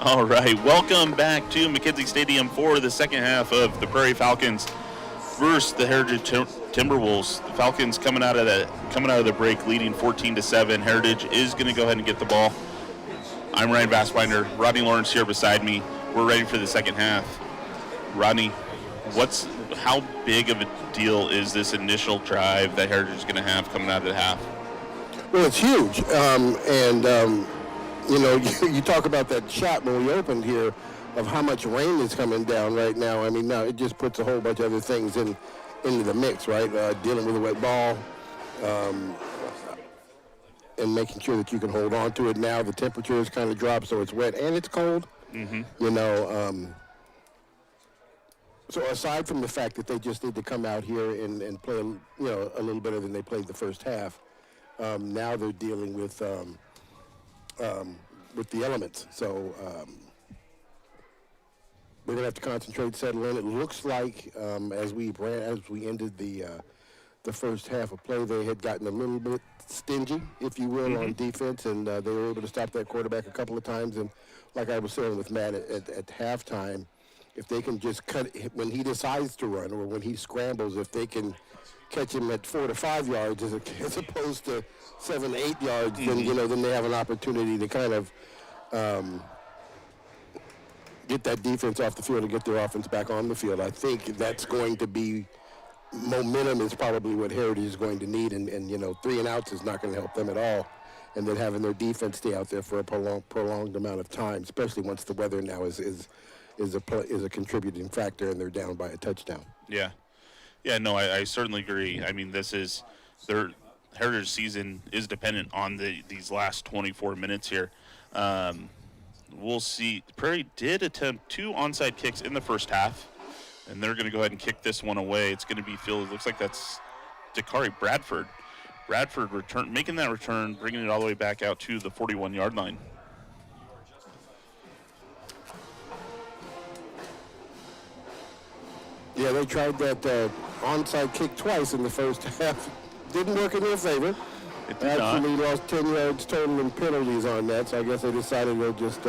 All right, welcome back to McKenzie Stadium for the second half of the Prairie Falcons versus the Heritage Timberwolves. The Falcons coming out of the break leading 14-7. Heritage is going to go ahead and get the ball. I'm Ryan Bassbinder. Rodney Lawrence here beside me. We're ready for the second half. Rodney, how big of a deal is this initial drive that Heritage is going to have coming out of the half? Well, it's huge. You talk about that shot when we opened here of how much rain is coming down right now. I mean, now it just puts a whole bunch of other things into the mix, right? Dealing with a wet ball and making sure that you can hold on to it. Now the temperature has kind of dropped, so it's wet and it's cold. Mm-hmm. So aside from the fact that they just need to come out here and play, a little better than they played the first half, now they're dealing with the elements. So we're gonna have to concentrate, settle in. It looks like as we ended the first half of play, they had gotten a little bit stingy, if you will, on defense, and they were able to stop that quarterback a couple of times. And like I was saying with Matt at halftime, if they can just cut when he decides to run or when he scrambles, if they can catch him at 4 to 5 yards as opposed to 7 to 8 yards, then they have an opportunity to kind of get that defense off the field and get their offense back on the field. I think that's going to be momentum is probably what Heritage is going to need, and 3 and outs is not going to help them at all. And then having their defense stay out there for a prolonged amount of time, especially once the weather now is a contributing factor and they're down by a touchdown. Yeah. Yeah, no, I certainly agree. I mean, their Heritage season is dependent on these last 24 minutes here. We'll see. Prairie did attempt 2 onside kicks in the first half, and they're going to go ahead and kick this one away. It's going to be fielded. Looks like that's Dakari Bradford. Bradford making that return, bringing it all the way back out to the 41-yard line. Yeah, they tried that onside kick twice in the first half. Didn't work in their favor. It did Actually not. lost 10 yards total in penalties on that, so I guess they decided they'll just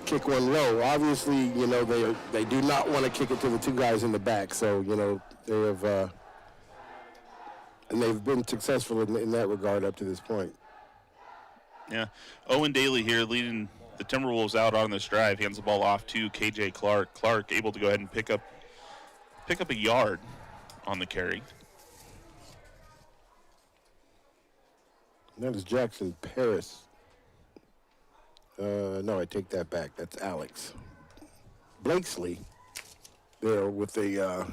kick one low. Obviously, they do not want to kick it to the 2 guys in the back, so, they have, and they've been successful in that regard up to this point. Yeah. Owen Daly here leading the Timberwolves out on this drive, hands the ball off to KJ Clark. Clark able to go ahead and pick up a yard on the carry. That is Jackson Paris. No, I take that back. That's Alex Blakesley there with the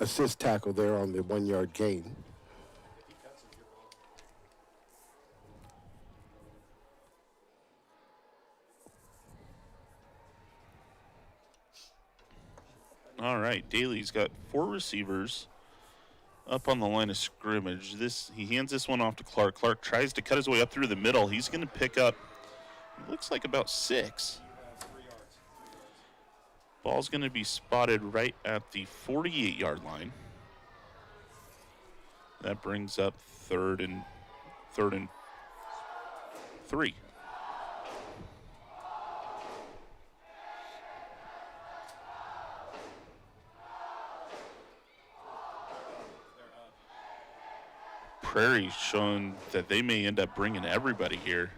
assist tackle there on the 1-yard gain. All right, Daly's got 4 receivers up on the line of scrimmage. He hands this one off to Clark. Clark tries to cut his way up through the middle. He's going to pick up, looks like about 6. Ball's going to be spotted right at the 48-yard line. That brings up third and 3. Prairie showing that they may end up bringing everybody here.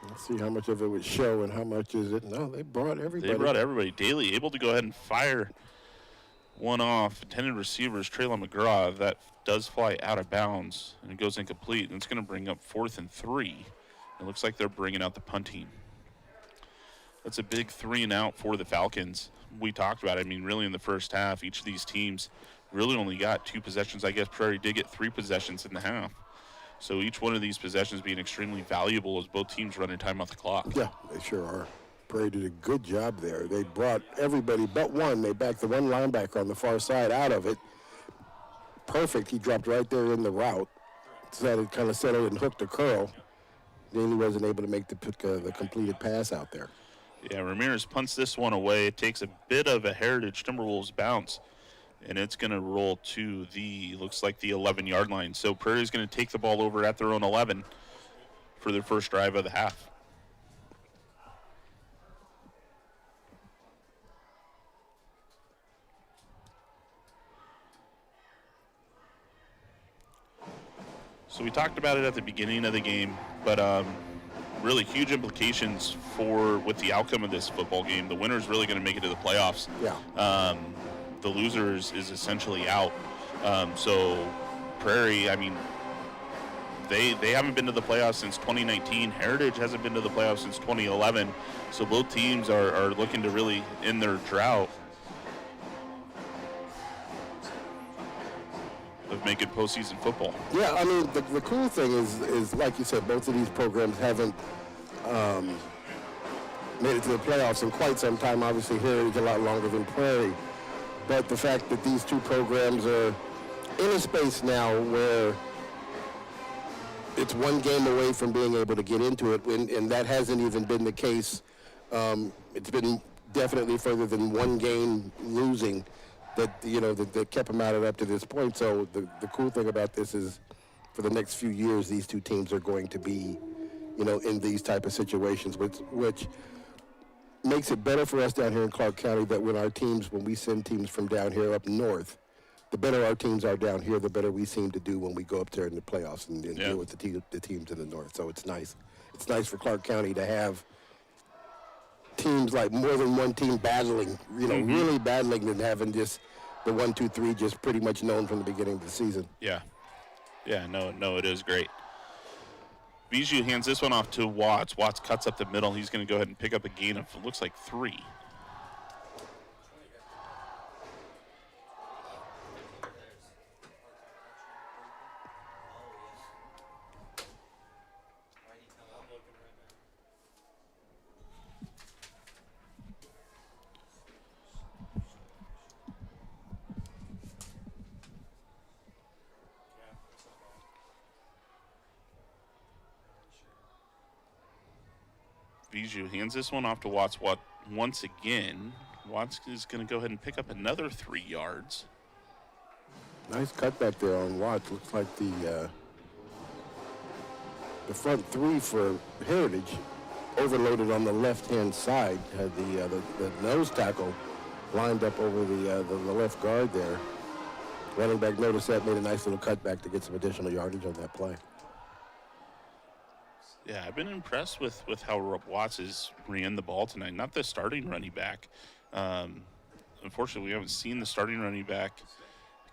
Let's see how much of it would show and how much is it. No, they brought everybody. Daly able to go ahead and fire one off. Intended receivers, Traylon McGraw. That does fly out of bounds and it goes incomplete. And it's going to bring up 4th and 3. It looks like they're bringing out the punt team. That's a big 3 and out for the Falcons. We talked about it. I mean, really in the first half, each of these teams really only got 2 possessions. I guess Prairie did get 3 possessions in the half. So each one of these possessions being extremely valuable as both teams running time off the clock. Yeah, they sure are. Prairie did a good job there. They brought everybody but one. They backed the one linebacker on the far side out of it. Perfect. He dropped right there in the route. So it kind of settled and hooked a curl. Then he wasn't able to make the completed pass out there. Yeah, Ramirez punts this one away. It takes a bit of a Heritage Timberwolves bounce. and it's going to roll to looks like the 11-yard line. So Prairie's going to take the ball over at their own 11 for their first drive of the half. So we talked about it at the beginning of the game, but really huge implications with the outcome of this football game. The winner's really going to make it to the playoffs. Yeah. The loser is essentially out. So Prairie, I mean, they haven't been to the playoffs since 2019. Heritage hasn't been to the playoffs since 2011. So both teams are looking to really end their drought of making postseason football. Yeah, I mean, the cool thing is, like you said, both of these programs haven't made it to the playoffs in quite some time. Obviously, Heritage a lot longer than Prairie. But the fact that these two programs are in a space now where it's one game away from being able to get into it, and that hasn't even been the case. It's been definitely further than one game losing that kept them out of up to this point. So the cool thing about this is for the next few years, these two teams are going to be, in these type of situations, which makes it better for us down here in Clark County that when we send teams from down here up north, the better our teams are down here, the better we seem to do when we go up there in the playoffs and deal with the teams in the north. So it's nice. It's nice for Clark County to have teams like more than one team battling, really battling, than having just the 1, 2, 3 just pretty much known from the beginning of the season. Yeah. Yeah, no, it is great. Bijou hands this one off to Watts. Watts cuts up the middle. He's going to go ahead and pick up a gain of, it looks like 3. Bijou hands this one off to Watts. Once again, Watts is going to go ahead and pick up another 3 yards. Nice cutback there on Watts. Looks like the front 3 for Heritage overloaded on the left-hand side. Had the nose tackle lined up over the left guard there. Running back noticed that, made a nice little cutback to get some additional yardage on that play. Yeah, I've been impressed with how Watts has ran the ball tonight. Not the starting running back. Unfortunately, we haven't seen the starting running back,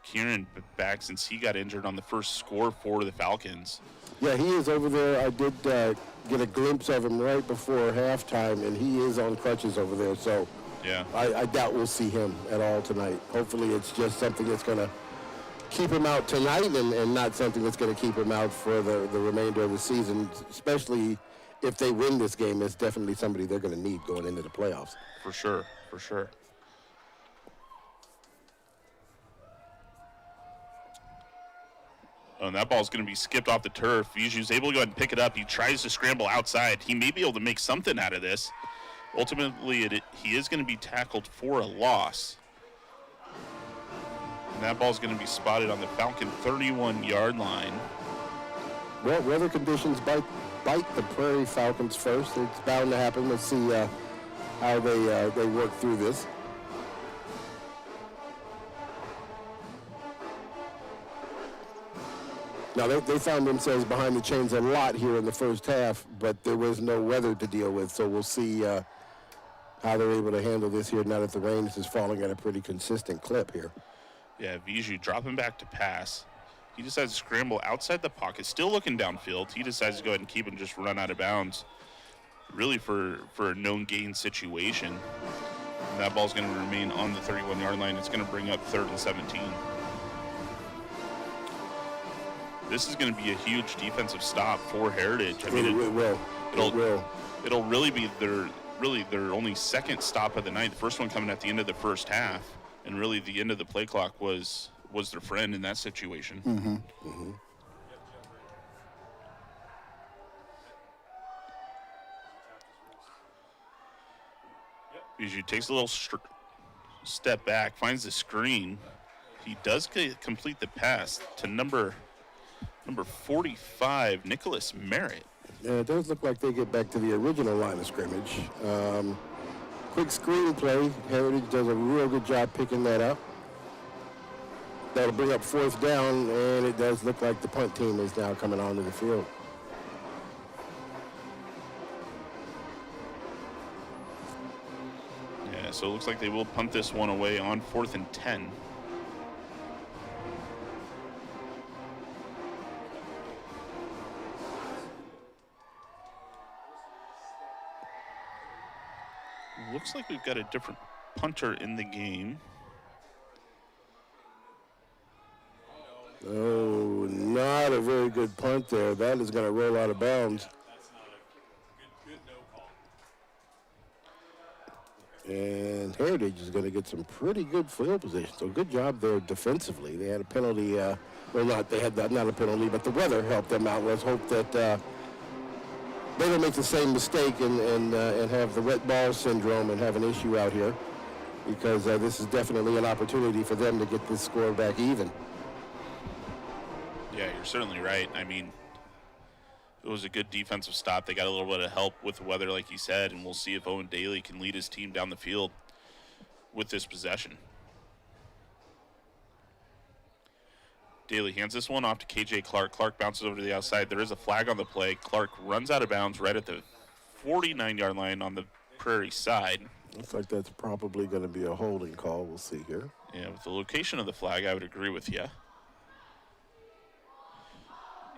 Kieran, back since he got injured on the first score for the Falcons. Yeah, he is over there. I did get a glimpse of him right before halftime, and he is on crutches over there. So yeah, I doubt we'll see him at all tonight. Hopefully it's just something that's going to keep him out tonight and not something that's going to keep him out for the remainder of the season, especially if they win this game. It's definitely somebody they're going to need going into the playoffs. For sure. Oh, and that ball's going to be skipped off the turf. Bijou's able to go ahead and pick it up. He tries to scramble outside. He may be able to make something out of this. Ultimately, he is going to be tackled for a loss. And that ball's going to be spotted on the Falcon 31-yard line. Well, weather conditions bite the Prairie Falcons first. It's bound to happen. Let's see how they work through this. Now, they found themselves behind the chains a lot here in the first half, but there was no weather to deal with, so we'll see how they're able to handle this here now that the rain is falling at a pretty consistent clip here. Yeah, Bijou dropping back to pass. He decides to scramble outside the pocket, still looking downfield. He decides to go ahead and keep and just run out of bounds, really for a known gain situation. And that ball's going to remain on the 31-yard line. It's going to bring up 3rd and 17. This is going to be a huge defensive stop for Heritage. I mean, it will. It'll really be their only second stop of the night. The first one coming at the end of the first half, and really the end of the play clock was their friend in that situation. Mm-hmm. Mm-hmm. Bijou takes a little step back, finds the screen, He does complete the pass to number 45, Nicholas Merritt. Yeah, it does look like they get back to the original line of scrimmage. Quick screen play. Heritage does a real good job picking that up. That'll bring up 4th down, and it does look like the punt team is now coming onto the field. Yeah, so it looks like they will punt this one away on 4th and 10. Looks like we've got a different punter in the game. Oh, not a very good punt there. That is going to roll out of bounds. That's not a good no call. And Heritage is going to get some pretty good field position. So good job there defensively. They had a penalty. Well, not a penalty, but the weather helped them out. Let's hope that they don't make the same mistake and have the wet ball syndrome and have an issue out here, because this is definitely an opportunity for them to get this score back even. Yeah, you're certainly right. I mean, it was a good defensive stop. They got a little bit of help with the weather, like you said, and we'll see if Owen Daly can lead his team down the field with this possession. Daly hands this one off to KJ Clark. Clark bounces over to the outside. There is a flag on the play. Clark runs out of bounds right at the 49-yard line on the Prairie side. Looks like that's probably going to be a holding call. We'll see here. Yeah, with the location of the flag, I would agree with you.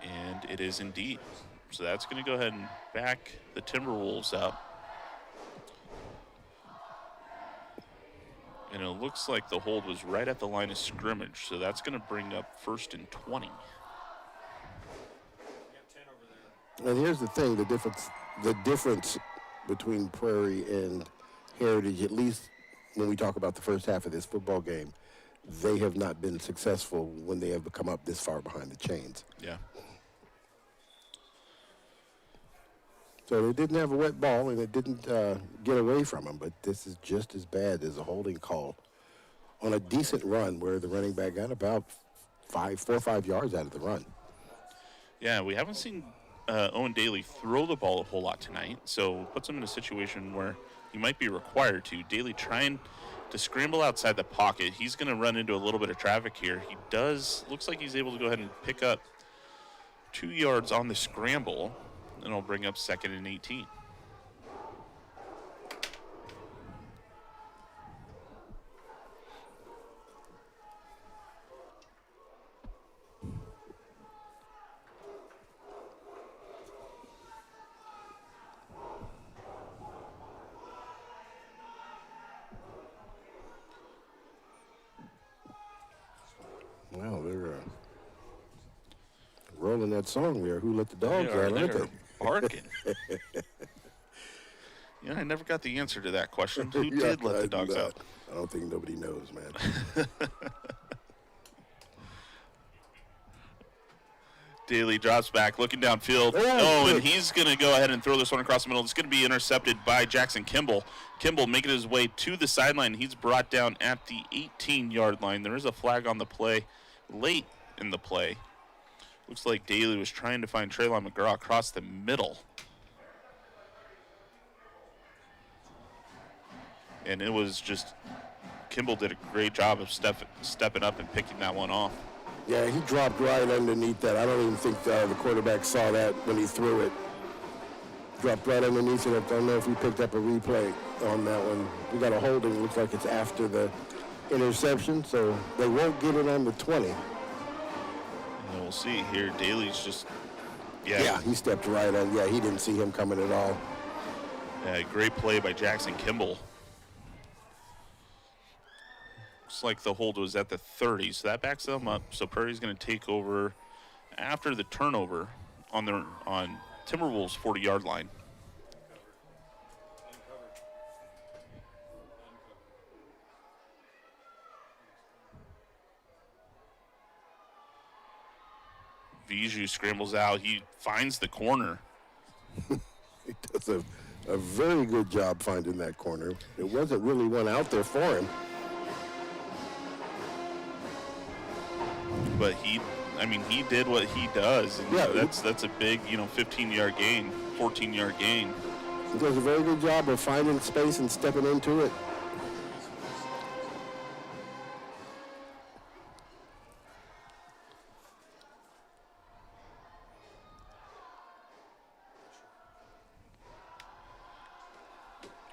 And it is indeed. So that's going to go ahead and back the Timberwolves up. And it looks like the hold was right at the line of scrimmage. So that's going to bring up 1st and 20. And here's the thing, the difference between Prairie and Heritage, at least when we talk about the first half of this football game, they have not been successful when they have come up this far behind the chains. Yeah. So they didn't have a wet ball, and it didn't get away from them, but this is just as bad as a holding call on a decent run where the running back got about 4 or 5 yards out of the run. Yeah, we haven't seen Owen Daly throw the ball a whole lot tonight, so puts him in a situation where he might be required to. Daly trying to scramble outside the pocket. He's going to run into a little bit of traffic here. He looks like he's able to go ahead and pick up 2 yards on the scramble, and it'll bring up 2nd and 18. Wow, they're rolling that song there. Who let the dogs out? They're Aren't they? barking. Yeah, I never got the answer to that question. Who did let the dogs out? I don't think nobody knows, man. Daly drops back, looking downfield. And he's going to go ahead and throw this one across the middle. It's going to be intercepted by Jackson Kimball. Kimball making his way to the sideline. He's brought down at the 18-yard line. There is a flag on the play late in the play. Looks like Daly was trying to find Traylon McGraw across the middle. And it was just, Kimball did a great job of stepping up and picking that one off. Yeah, he dropped right underneath that. I don't even think the quarterback saw that when he threw it. Dropped right underneath it. I don't know if we picked up a replay on that one. We got a holding. Looks like it's after the interception, so they won't get it on the 20. And we'll see here. Daly's just, Yeah, he stepped right on. Yeah, he didn't see him coming at all. Great play by Jackson Kimball. Looks like the hold was at the 30, so that backs them up. So Prairie's going to take over after the turnover on Timberwolves' 40-yard line. Viju scrambles out. He finds the corner. He does a very good job finding that corner. It wasn't really one out there for him. but he did what he does. And, Yeah, that's a big, 15-yard gain, 14-yard gain. He does a very good job of finding space and stepping into it.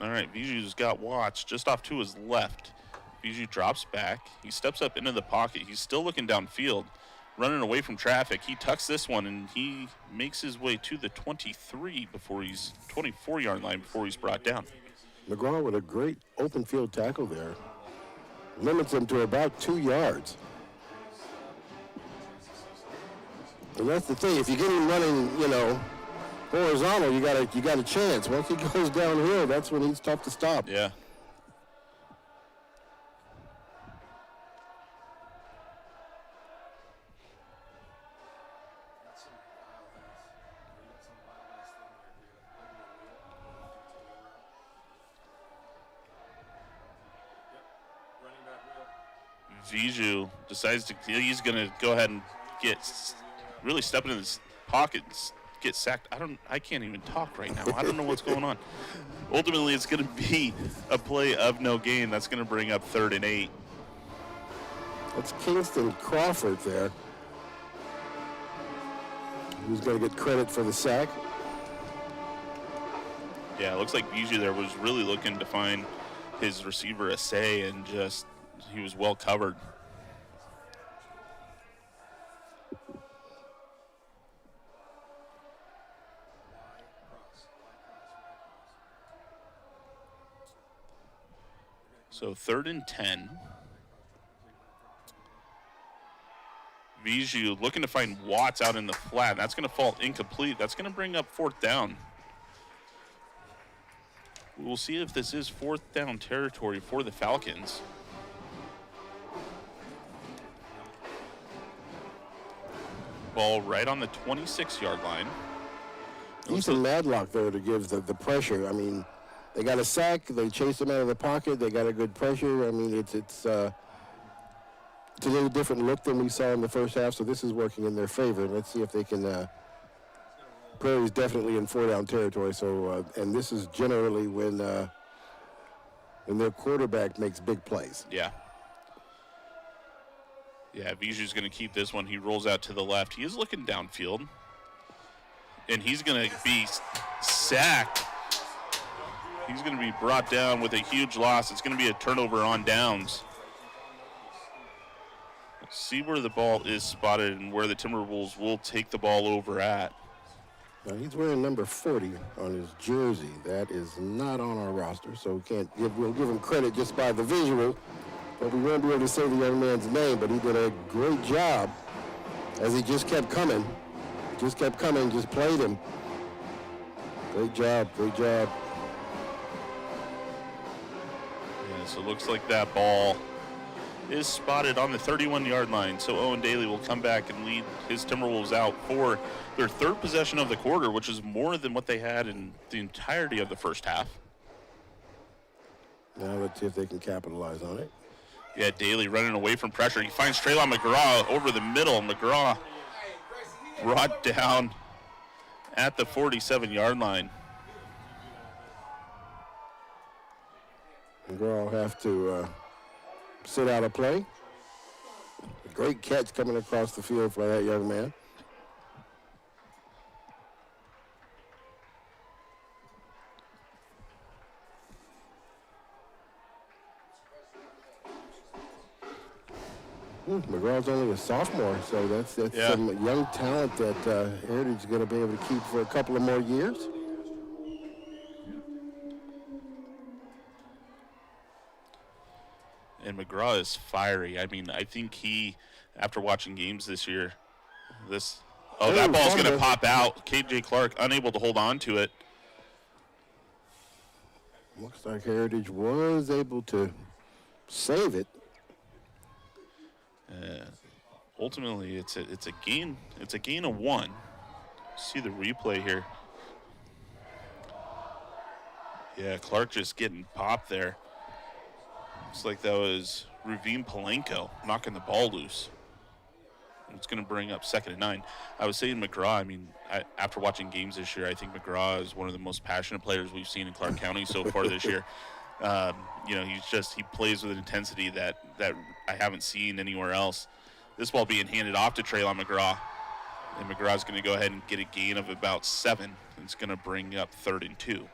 All right, Viju's got Watts just off to his left. Viju drops back. He steps up into the pocket. He's still looking downfield, running away from traffic. He tucks this one, and he makes his way to the 24-yard line before he's brought down. McGraw with a great open field tackle there. Limits him to about 2 yards. And that's the thing. If you get him running, horizontal, you got a chance. Once he goes downhill, that's when he's tough to stop. Yeah. Viju decides he's going to go ahead and really step into this pocket and get sacked. I can't even talk right now. I don't know what's going on. Ultimately, it's going to be a play of no gain. That's going to bring up 3rd and 8. That's Kingston Crawford there, who's going to get credit for the sack. Yeah, it looks like Viju there was really looking to find his receiver Assay, and he was well covered. So 3rd and 10. Viju looking to find Watts out in the flat. That's going to fall incomplete. That's going to bring up 4th down. We'll see if this is 4th down territory for the Falcons. Ball right on the 26-yard line. Ethan Madlock there to give the pressure. I mean, they got a sack. They chased him out of the pocket. They got a good pressure. I mean, it's a little different look than we saw in the first half, so this is working in their favor. Let's see if they can. Prairie's definitely in 4-down territory. So, and this is generally when their quarterback makes big plays. Yeah. Yeah, Viju's going to keep this one. He rolls out to the left. He is looking downfield, and he's going to be sacked. He's going to be brought down with a huge loss. It's going to be a turnover on downs. Let's see where the ball is spotted and where the Timberwolves will take the ball over at. Now he's wearing number 40 on his jersey. That is not on our roster, so we'll give him credit just by the visual, but we won't be able to say the young man's name, but he did a great job as he just kept coming. Just played him. Great job. Yeah, so it looks like that ball is spotted on the 31-yard line. So Owen Daly will come back and lead his Timberwolves out for their 3rd possession of the quarter, which is more than what they had in the entirety of the first half. Now let's see if they can capitalize on it. Yeah, Daly running away from pressure. He finds Traylon McGraw over the middle. McGraw brought down at the 47-yard line. McGraw will have to sit out a play. A great catch coming across the field for that young man. McGraw's only a sophomore, so that's some young talent that Heritage is going to be able to keep for a couple of more years. And McGraw is fiery. I mean, I think after watching games this year, that ball's going to pop out. KJ Clark unable to hold on to it. Looks like Heritage was able to save it. Ultimately, it's a gain. It's a gain of 1. See the replay here. Yeah, Clark just getting popped there. Looks like that was Ravine Palenko knocking the ball loose. It's going to bring up 2nd and 9. I was saying McGraw, I mean, after watching games this year, I think McGraw is one of the most passionate players we've seen in Clark County so far this year. You know, he plays with an intensity that I haven't seen anywhere else. This ball being handed off to Traylon McGraw. And McGraw's going to go ahead and get a gain of about 7. It's going to bring up 3rd and 2.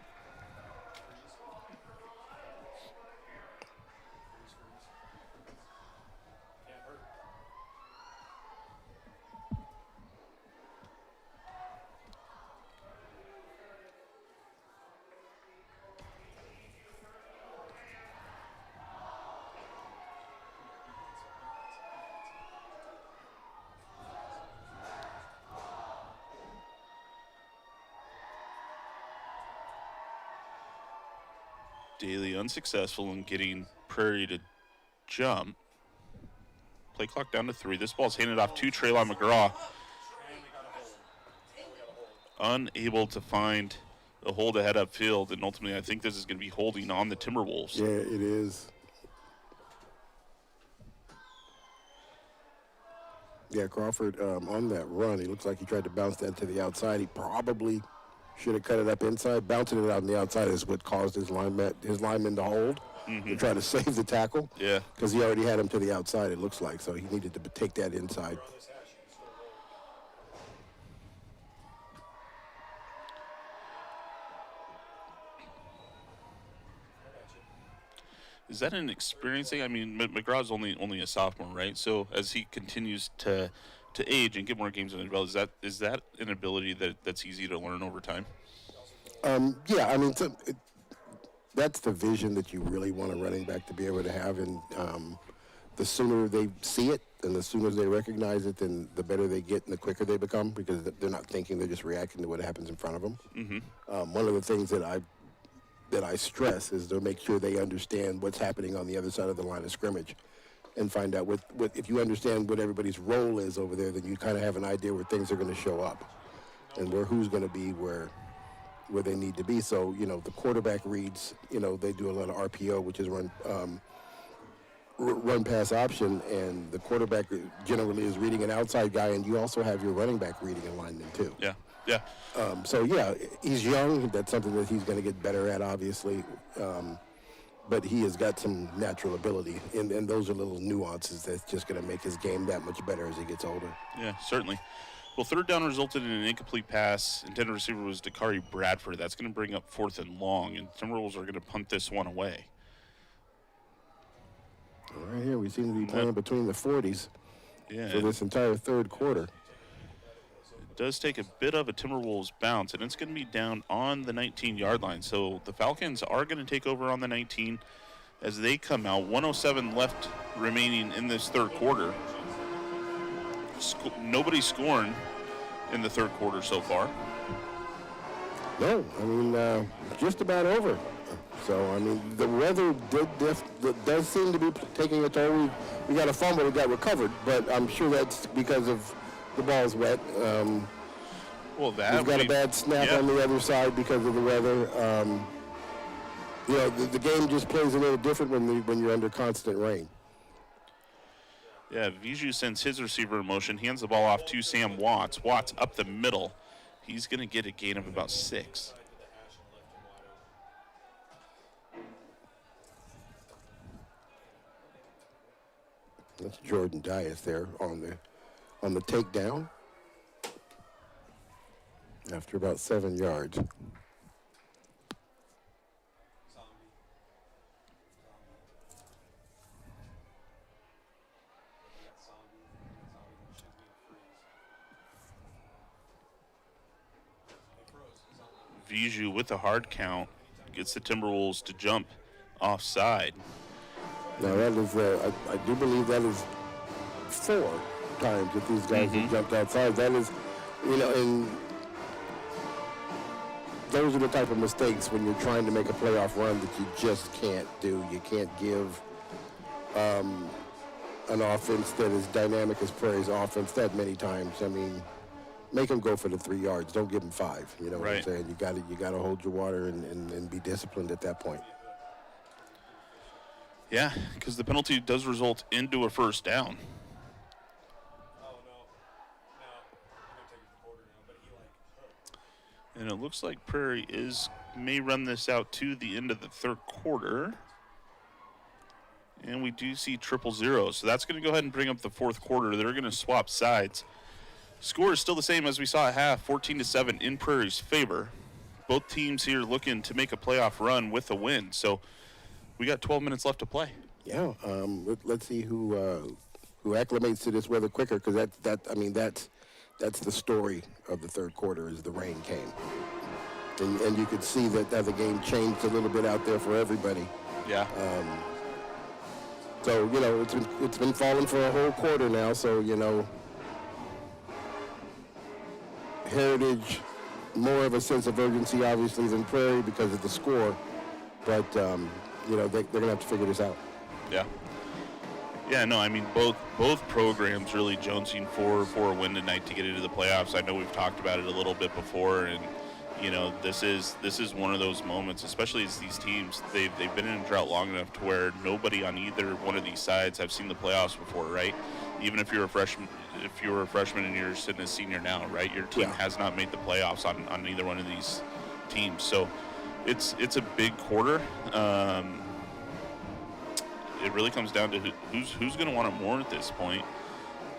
Daly unsuccessful in getting Prairie to jump. Play clock down to 3. This ball's handed off to Traylon McGraw. Unable to find a hold ahead upfield, and ultimately I think this is going to be holding on the Timberwolves. Yeah, it is. Yeah, Crawford on that run, he looks like he tried to bounce that to the outside. He probably should have cut it up inside. Bouncing it out on the outside is what caused his lineman to hold to try to save the tackle. Yeah. Because he already had him to the outside, it looks like. So he needed to take that inside. Is that an experience thing? I mean, McGraw's only a sophomore, right? So as he continues to age and get more games under his belt, is that an ability that's easy to learn over time? Yeah, I mean, that's the vision that you really want a running back to be able to have, and the sooner they see it and the sooner they recognize it, then the better they get and the quicker they become, because they're not thinking, they're just reacting to what happens in front of them. Mm-hmm. One of the things that I stress is to make sure they understand what's happening on the other side of the line of scrimmage, and find out what if you understand what everybody's role is over there, then you kind of have an idea where things are going to show up and who's going to be where they need to be. So, you know, the quarterback reads, you know, they do a lot of RPO, which is run pass option, and the quarterback generally is reading an outside guy, and you also have your running back reading a lineman too. Yeah. Yeah. So yeah, he's young. That's something that he's going to get better at, obviously. But he has got some natural ability, and those are little nuances that's just going to make his game that much better as he gets older. Yeah, certainly. Well, 3rd down resulted in an incomplete pass. Intended receiver was Dakari Bradford. That's going to bring up 4th and long, and Timberwolves are going to punt this one away. Right here, we seem to be playing between the 40s for this entire 3rd quarter. It does take a bit of a Timberwolves bounce, and it's going to be down on the 19-yard line. So the Falcons are going to take over on the 19 as they come out. 107 left remaining in this 3rd quarter. Nobody scoring in the 3rd quarter so far. No, I mean, just about over. So, I mean, the weather does seem to be taking a toll. We got a fumble that got recovered, but I'm sure that's because of the ball's wet. Well, we've got a bad snap on the other side because of the weather. You know, the game just plays a little different when you're under constant rain. Yeah, Viju sends his receiver in motion, hands the ball off to Sam Watts. Watts up the middle. He's going to get a gain of about 6. That's Jordan Dias there on the takedown after about 7 yards. Viju with a hard count gets the Timberwolves to jump offside. Now that is, I do believe that is 4 times that these guys have jumped outside. That is, you know, and those are the type of mistakes when you're trying to make a playoff run that you just can't do. You can't give an offense that is dynamic as Prairie's offense that many times. I mean, make them go for the 3 yards. Don't give them 5. You know what I'm saying? You got to hold your water and be disciplined at that point. Yeah, because the penalty does result into a 1st down. And it looks like Prairie may run this out to the end of the third quarter. And we do see 0-0. So that's going to go ahead and bring up the fourth quarter. They're going to swap sides. Score is still the same as we saw at half, 14-7 in Prairie's favor. Both teams here looking to make a playoff run with a win. So we got 12 minutes left to play. Yeah, let's see who acclimates to this weather quicker, because that's the story of the third quarter, is the rain came. And you could see that the game changed a little bit out there for everybody. Yeah. So, it's been falling for a whole quarter now, so, Heritage, more of a sense of urgency, obviously, than Prairie because of the score. But, they're going to have to figure this out. Yeah. Yeah, no, I mean, both programs really jonesing for a win tonight to get into the playoffs. I know we've talked about it a little bit before, and, this is one of those moments, especially as these teams, they've been in a drought long enough to where nobody on either one of these sides have seen the playoffs before, right? Even if you're a freshman, and you're sitting as senior now, right? Your team has not made the playoffs on either one of these teams. So it's a big quarter. It really comes down to who's going to want it more at this point.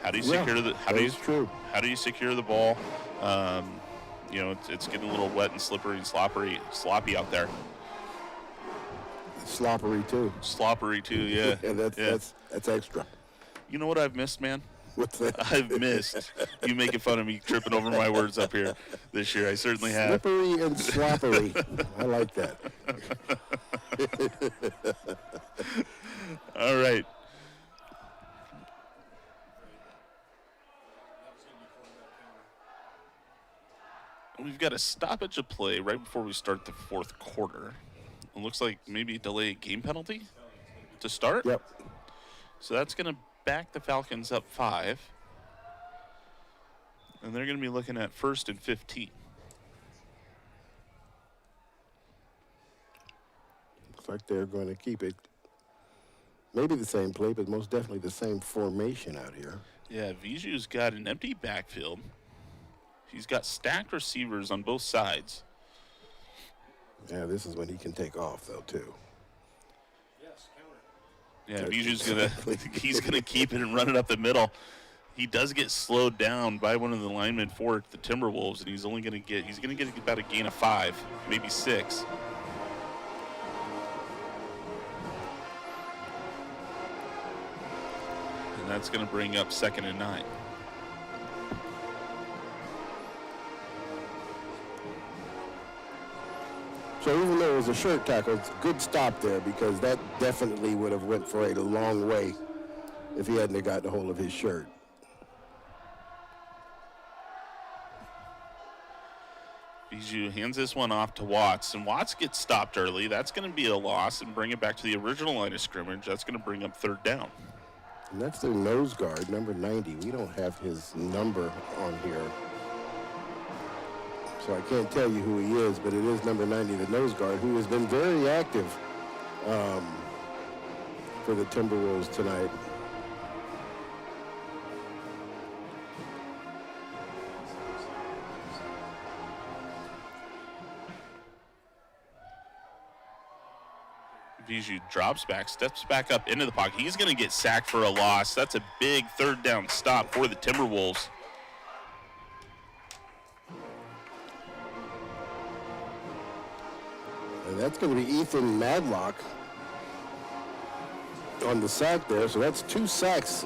How do you secure how do you secure the ball? It's getting a little wet and slippery and sloppy out there. Sloppery too, yeah. That's extra. You know what I've missed, man? What's that? I've missed you making fun of me tripping over my words up here this year. I certainly have. Slippery and sloppery. I like that. All right. We've got a stoppage of play right before we start the fourth quarter. It looks like maybe a delayed game penalty to start. Yep. So that's going to back the Falcons up 5. And they're going to be looking at 1st and 15. Looks like they're going to keep it. Maybe the same play, but most definitely the same formation out here. Yeah, Viju's got an empty backfield. He's got stacked receivers on both sides. Yeah, this is when he can take off, though, too. Yes, counter. Yeah, he's gonna keep it and run it up the middle. He does get slowed down by one of the linemen for the Timberwolves, and he's gonna get about a gain of 5, maybe 6. And that's gonna bring up 2nd and 9. So even though it was a short tackle, it's a good stop there, because that definitely would have went for a long way if he hadn't have gotten a hold of his shirt. Viju hands this one off to Watts, and Watts gets stopped early. That's going to be a loss and bring it back to the original line of scrimmage. That's going to bring up 3rd down. And that's their nose guard, number 90. We don't have his number on here, so I can't tell you who he is, but it is number 90, the nose guard, who has been very active for the Timberwolves tonight. Viju drops back, steps back up into the pocket. He's going to get sacked for a loss. That's a big 3rd down stop for the Timberwolves. And that's going to be Ethan Madlock on the sack there. So that's 2 sacks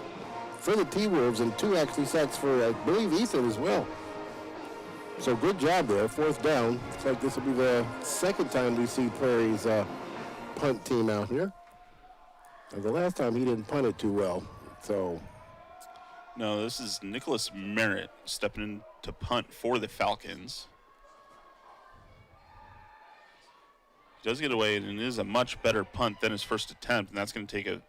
for the T-Wolves and 2 actually sacks for, I believe, Ethan as well. So good job there, 4th down. Looks like this will be the 2nd time we see Prairie's punt team out here. And the last time he didn't punt it too well. So no, this is Nicholas Merritt stepping in to punt for the Falcons. He does get away, and it is a much better punt than his first attempt, and that's going to take a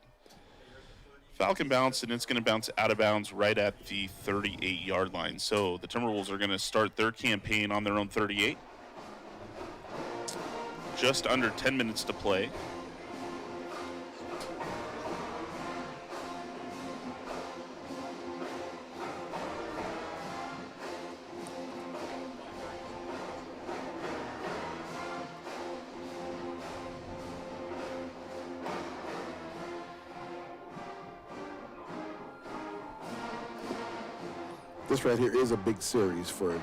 Falcon bounce, and it's going to bounce out of bounds right at the 38-yard line. So the Timberwolves are going to start their campaign on their own 38. Just under 10 minutes to play. This right here is a big series for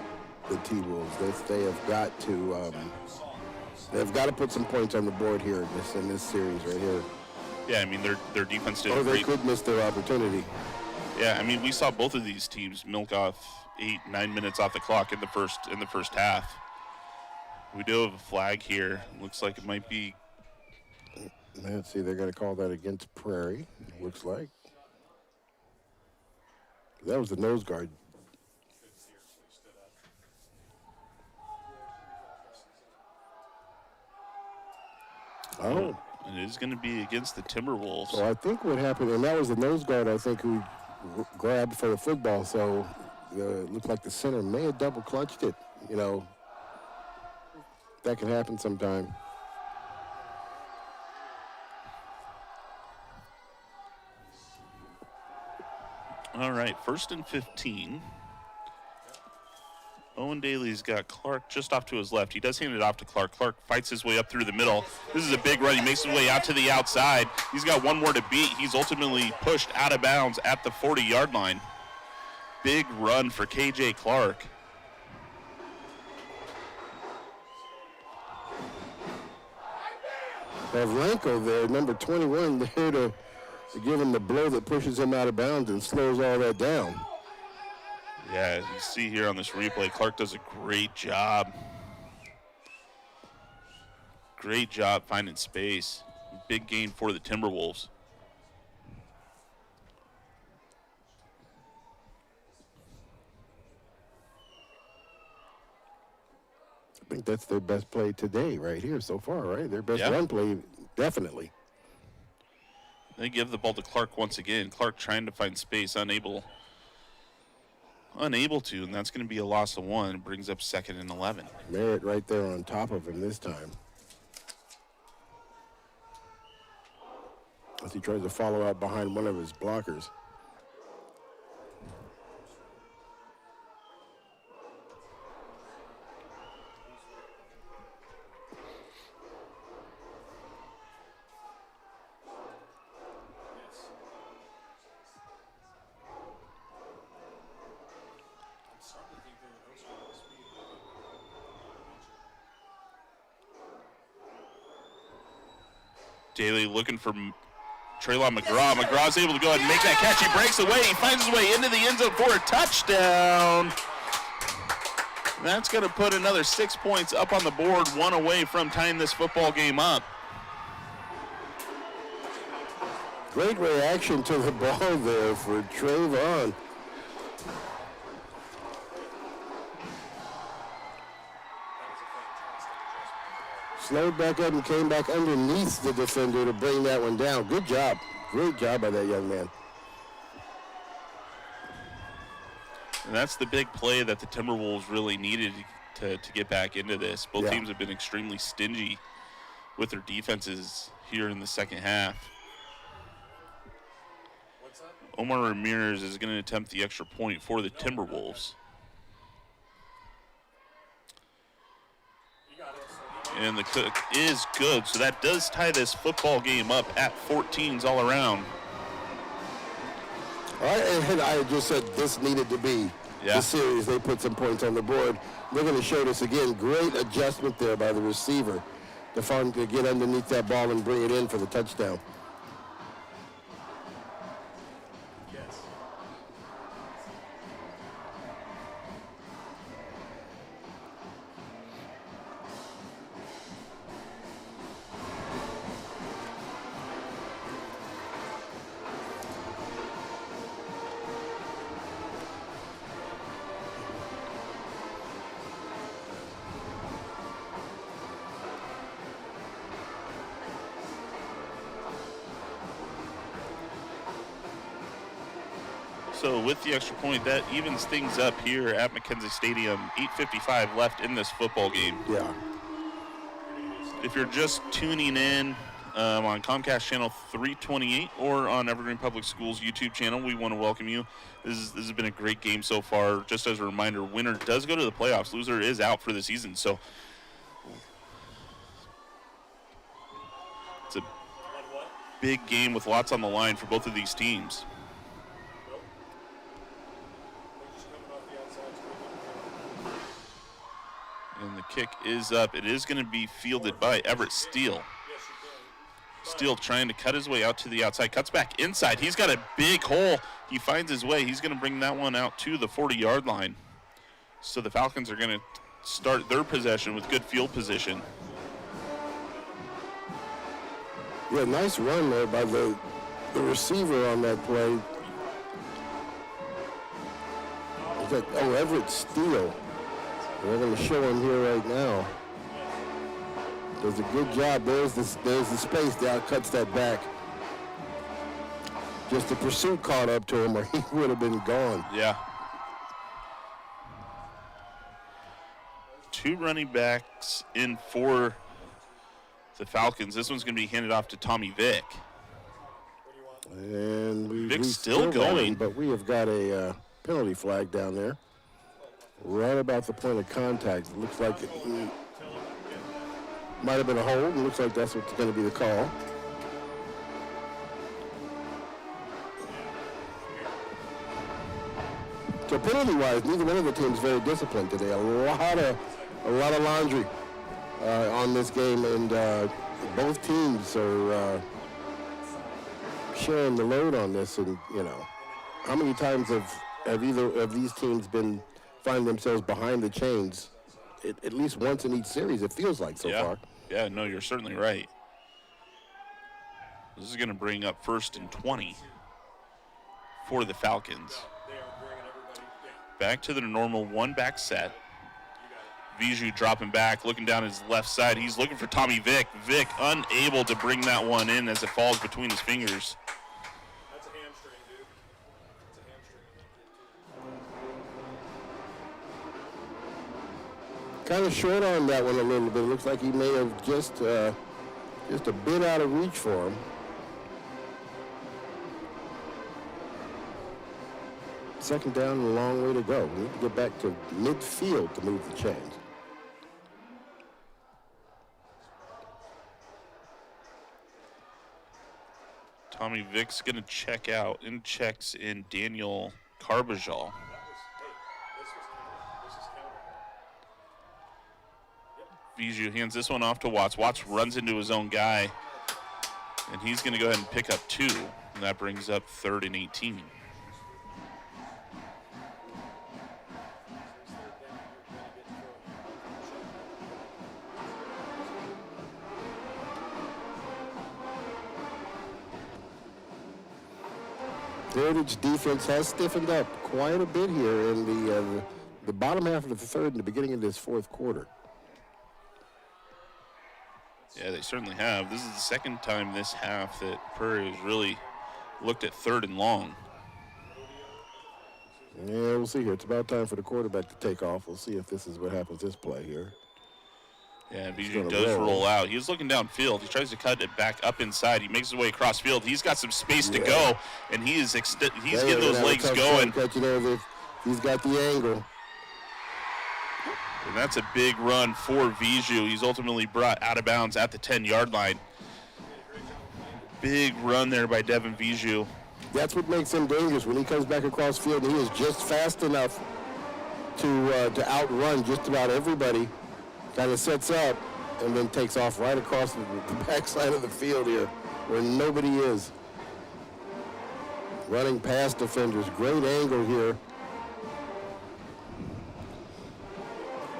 the T-Wolves. They have got to they've got to put some points on the board here in this series right here. Yeah, I mean their defense did. Or they could miss their opportunity. Yeah, I mean we saw both of these teams milk off 8-9 minutes off the clock in the first half. We do have a flag here. Looks like it might be. Let's see, they're going to call that against Prairie. Looks like that was the nose guard. Oh. It is going to be against the Timberwolves. So I think what happened, and that was the nose guard, I think, who grabbed for the football. So it looked like the center may have double clutched it. You know, that can happen sometime. All right, 1st and 15. Owen Daly's got Clark just off to his left. He does hand it off to Clark. Clark fights his way up through the middle. This is a big run. He makes his way out to the outside. He's got one more to beat. He's ultimately pushed out of bounds at the 40-yard line. Big run for KJ Clark. Pavlenko there, number 21, there to give him the blow that pushes him out of bounds and slows all that down. Yeah, you see here on this replay, Clark does a great job. Great job finding space. Big gain for the Timberwolves. I think that's their best play today right here so far, right? Their best run play, definitely. They give the ball to Clark once again. Clark trying to find space, unable to, and that's going to be a loss of 1. It brings up 2nd and 11. Merritt right there on top of him this time. As he tries to follow out behind one of his blockers. Daly looking for Traylon McGraw. McGraw's able to go ahead and make that catch. He breaks away. He finds his way into the end zone for a touchdown. That's going to put another 6 points up on the board, 1 away from tying this football game up. Great reaction to the ball there for Trayvon. Slowed back up and came back underneath the defender to bring that one down. Good job. Great job by that young man. And that's the big play that the Timberwolves really needed to get back into this. Both teams have been extremely stingy with their defenses here in the second half. Omar Ramirez is going to attempt the extra point for the Timberwolves. And the kick is good, so that does tie this football game up at 14s all around. All right, and I just said this needed to be the series. They put some points on the board. They're going to show this again. Great adjustment there by the receiver to get underneath that ball and bring it in for the touchdown. So with the extra point, that evens things up here at McKenzie Stadium. 8:55 left in this football game. Yeah. If you're just tuning in on Comcast channel 328 or on Evergreen Public Schools YouTube channel, we want to welcome you. This has been a great game so far. Just as a reminder, winner does go to the playoffs. Loser is out for the season. So it's a big game with lots on the line for both of these teams. kick is up. It is going to be fielded by Everett Steele. Steele trying to cut his way out to the outside, cuts back inside. He's got a big hole. He finds his way. He's going to bring that one out to the 40-yard line. So the Falcons are going to start their possession with good field position. Yeah, nice run there by the receiver on that play. Everett Steele. We're going to show him here right now. Does a good job. There's the space. Down cuts that back. Just the pursuit caught up to him, or he would have been gone. Yeah. 2 running backs in for the Falcons. This one's going to be handed off to Tommy Vick. And Vick's still going. Running, but we have got a penalty flag down there. Right about the point of contact. It looks like it might have been a hold. It looks like that's what's going to be the call. So penalty-wise, neither one of the teams very disciplined today. A lot of laundry on this game, and both teams are sharing the load on this. And how many times have either of these teams find themselves behind the chains? At least once in each series, it feels like so far. Yeah, no, you're certainly right. This is going to bring up 1st and 20 for the Falcons. Back to the normal one-back set. Viju dropping back, looking down his left side. He's looking for Tommy Vick. Vick unable to bring that one in as it falls between his fingers. That's a hamstring, dude. That's a hamstring. Kind of short on that one a little bit. It looks like he may have just a bit out of reach for him. Second down and a long way to go. We need to get back to midfield to move the chains. Tommy Vick's going to check out, and checks in Daniel Carbajal. Viju hands this one off to Watts. Watts runs into his own guy, and he's going to go ahead and pick up 2, and that brings up 3rd and 18. Heritage defense has stiffened up quite a bit here in the bottom half of the third and the beginning of this fourth quarter. Yeah, they certainly have. This is the second time this half that Prairie has really looked at 3rd and long. Yeah, we'll see here. It's about time for the quarterback to take off. We'll see if this is what happens this play here. Yeah, Viju does roll out. He's looking downfield. He tries to cut it back up inside. He makes his way across field. He's got some space to go, and he's getting those legs going. He's got the angle. And that's a big run for Viju. He's ultimately brought out of bounds at the 10-yard line. Big run there by Devin Viju. That's what makes him dangerous. When he comes back across field, he is just fast enough to outrun just about everybody. Kind of sets up and then takes off right across the backside of the field here where nobody is. Running past defenders. Great angle here.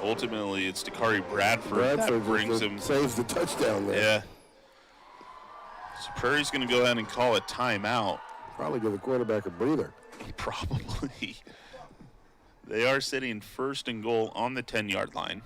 Ultimately, it's Dakari Bradford that brings him. Saves the touchdown there. Yeah. So Prairie's going to go ahead and call a timeout. Probably give the quarterback a breather. Probably. They are sitting 1st and goal on the 10-yard line.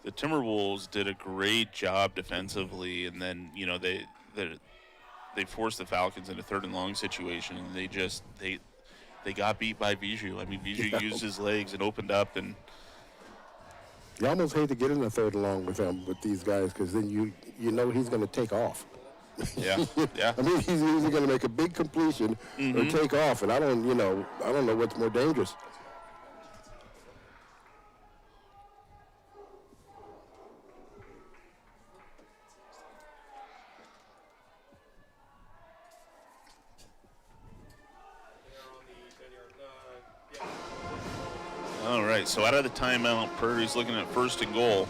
The Timberwolves did a great job defensively, and then they forced the Falcons into 3rd and long situation, and they got beat by Viju. I mean, Viju used his legs and opened up, and you almost hate to get in the 3rd and long with these guys because then you know he's going to take off. Yeah, yeah. I mean, he's either going to make a big completion or take off, and I don't know what's more dangerous. right, so out of the timeout, Prairie's looking at 1st and goal.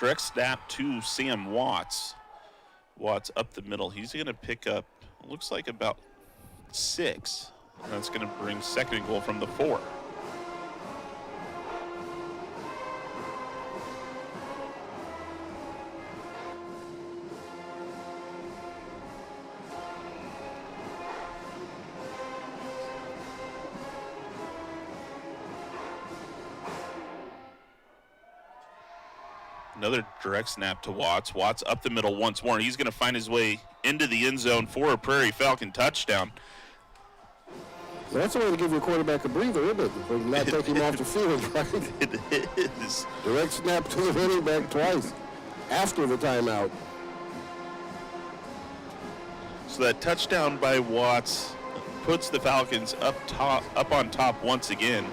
Direct snap to Sam Watts. Watts up the middle. He's going to pick up, looks like about 6. And that's going to bring 2nd and goal from the 4. Another direct snap to Watts. Watts up the middle once more. He's going to find his way into the end zone for a Prairie Falcon touchdown. Well, that's a way to give your quarterback a breather, isn't it? But not take him off the field, right? It is. Direct snap to the running back twice after the timeout. So that touchdown by Watts puts the Falcons up on top once again.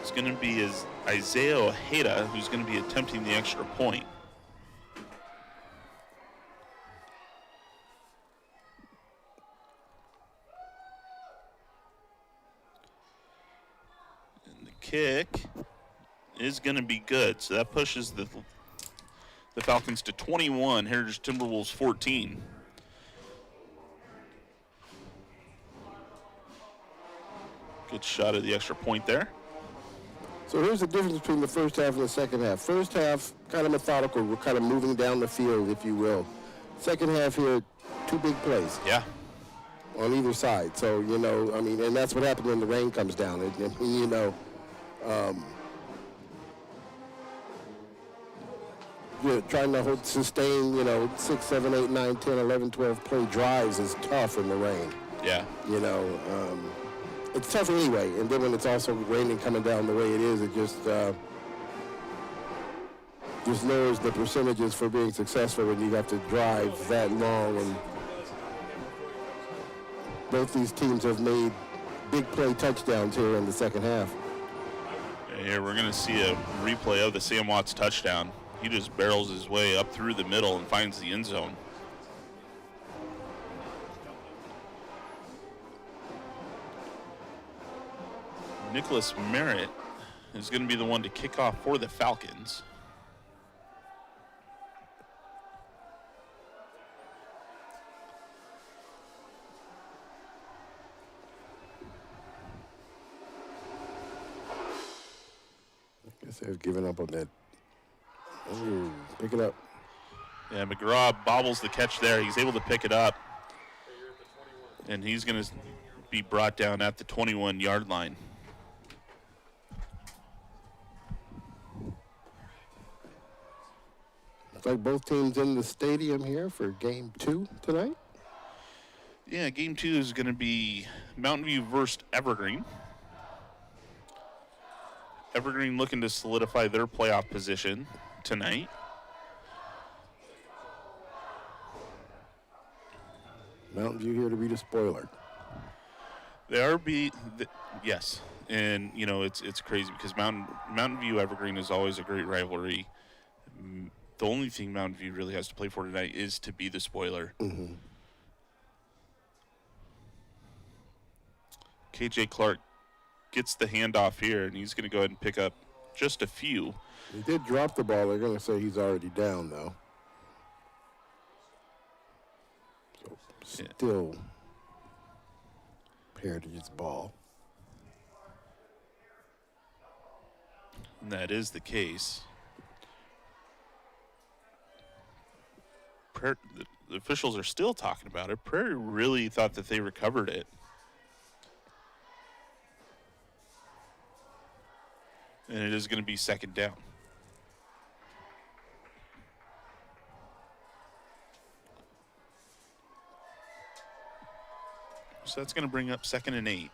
It's going to be Isaiah Ojeda who's going to be attempting the extra point. And the kick is going to be good, so that pushes the Falcons to 21, Heritage Timberwolves 14. Good shot at the extra point there. So here's the difference between the first half and the second half. First half, kind of methodical, we're kind of moving down the field, if you will. Second half here, 2 big plays. Yeah. On either side. So, you know, I mean, and that's what happens when the rain comes down. You know, you're trying to sustain, you know, 6, 7, 8, 9, 10, 11, 12 play drives is tough in the rain. Yeah. You know, it's tough anyway. And then when it's also raining coming down the way it is, it just lowers the percentages for being successful when you have to drive that long. And both these teams have made big play touchdowns here in the second half. Here we're going to see a replay of the Sam Watts touchdown. He just barrels his way up through the middle and finds the end zone. Nicholas Merritt is going to be the one to kick off for the Falcons. I guess they've given up on that. Ooh, pick it up. Yeah, McGraw bobbles the catch there. He's able to pick it up. And he's going to be brought down at the 21-yard line. Looks like both teams in the stadium here for game 2 tonight. Yeah, game 2 is going to be Mountain View versus Evergreen. Evergreen looking to solidify their playoff position tonight. Mountain View here to be the spoiler. They are yes, and you know it's crazy because Mountain View Evergreen is always a great rivalry. The only thing Mountain View really has to play for tonight is to be the spoiler. Mm-hmm. KJ Clark gets the handoff here, and he's going to go ahead and pick up just a few. He did drop the ball. They're going to say he's already down, though. So still Heritage's ball. And that is the case. The officials are still talking about it. Prairie really thought that they recovered it. And it is going to be second down. So that's going to bring up 2nd and 8.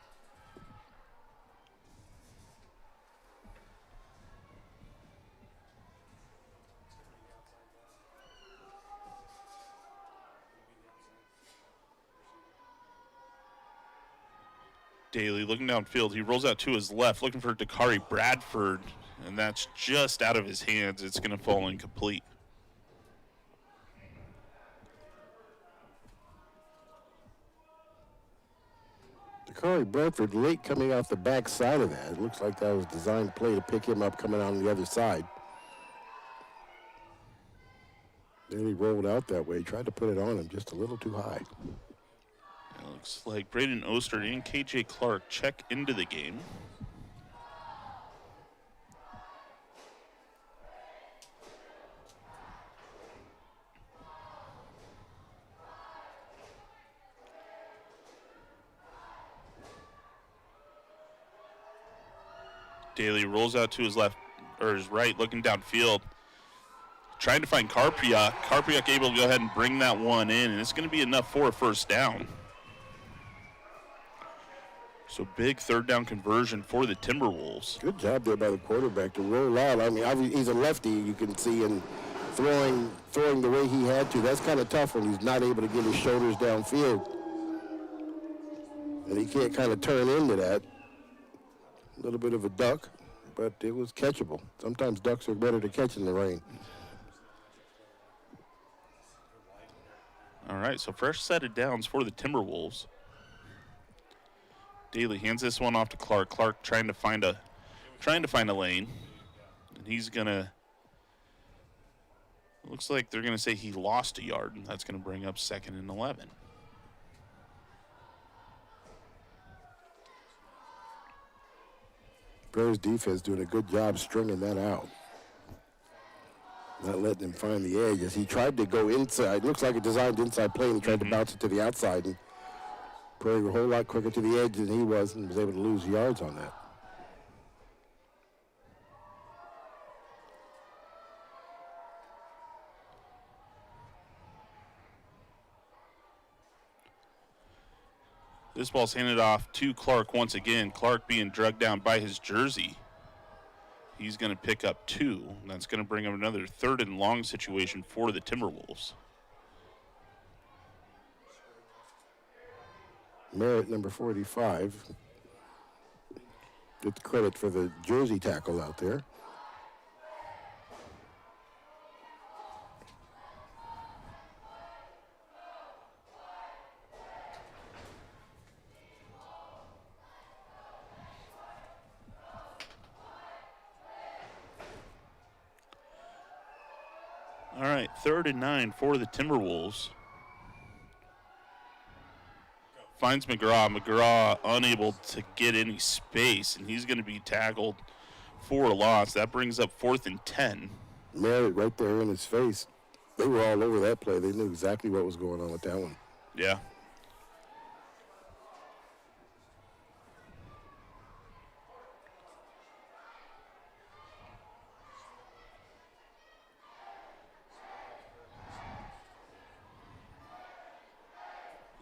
Daly looking downfield. He rolls out to his left, looking for Dakari Bradford, and that's just out of his hands. It's going to fall incomplete. Dakari Bradford late coming off the back side of that. It looks like that was designed play to pick him up coming out on the other side. Then he rolled out that way, tried to put it on him just a little too high. It looks like Braden Oster and KJ Clark check into the game. Daly rolls out to his left, or his right, looking downfield, trying to find Karpiak. Karpiak able to go ahead and bring that one in, and it's going to be enough for a first down. So big third down conversion for the Timberwolves. Good job there by the quarterback to roll out. I mean, he's a lefty, you can see, and throwing the way he had to. That's kind of tough when he's not able to get his shoulders downfield. And he can't kind of turn into that. A little bit of a duck, but it was catchable. Sometimes ducks are better to catch in the rain. All right, so fresh set of downs for the Timberwolves. Daly hands this one off to Clark. Clark trying to find a lane, and he's gonna. Looks like they're gonna say he lost a yard, and that's gonna bring up 2nd and 11. Bears defense doing a good job stringing that out. Not letting him find the edge as he tried to go inside. Looks like a designed inside play, and he tried to bounce it to the outside. And Prairie a whole lot quicker to the edge than he was, and was able to lose yards on that. This ball's handed off to Clark once again. Clark being drugged down by his jersey. He's going to pick up 2. And that's going to bring up another 3rd and long situation for the Timberwolves. Merritt, number 45. Get the credit for the jersey tackle out there. All right, 3rd and 9 for the Timberwolves. Finds McGraw. McGraw unable to get any space, and he's going to be tackled for a loss. That brings up 4th and 10. Merritt right there in his face. They were all over that play. They knew exactly what was going on with that one. Yeah.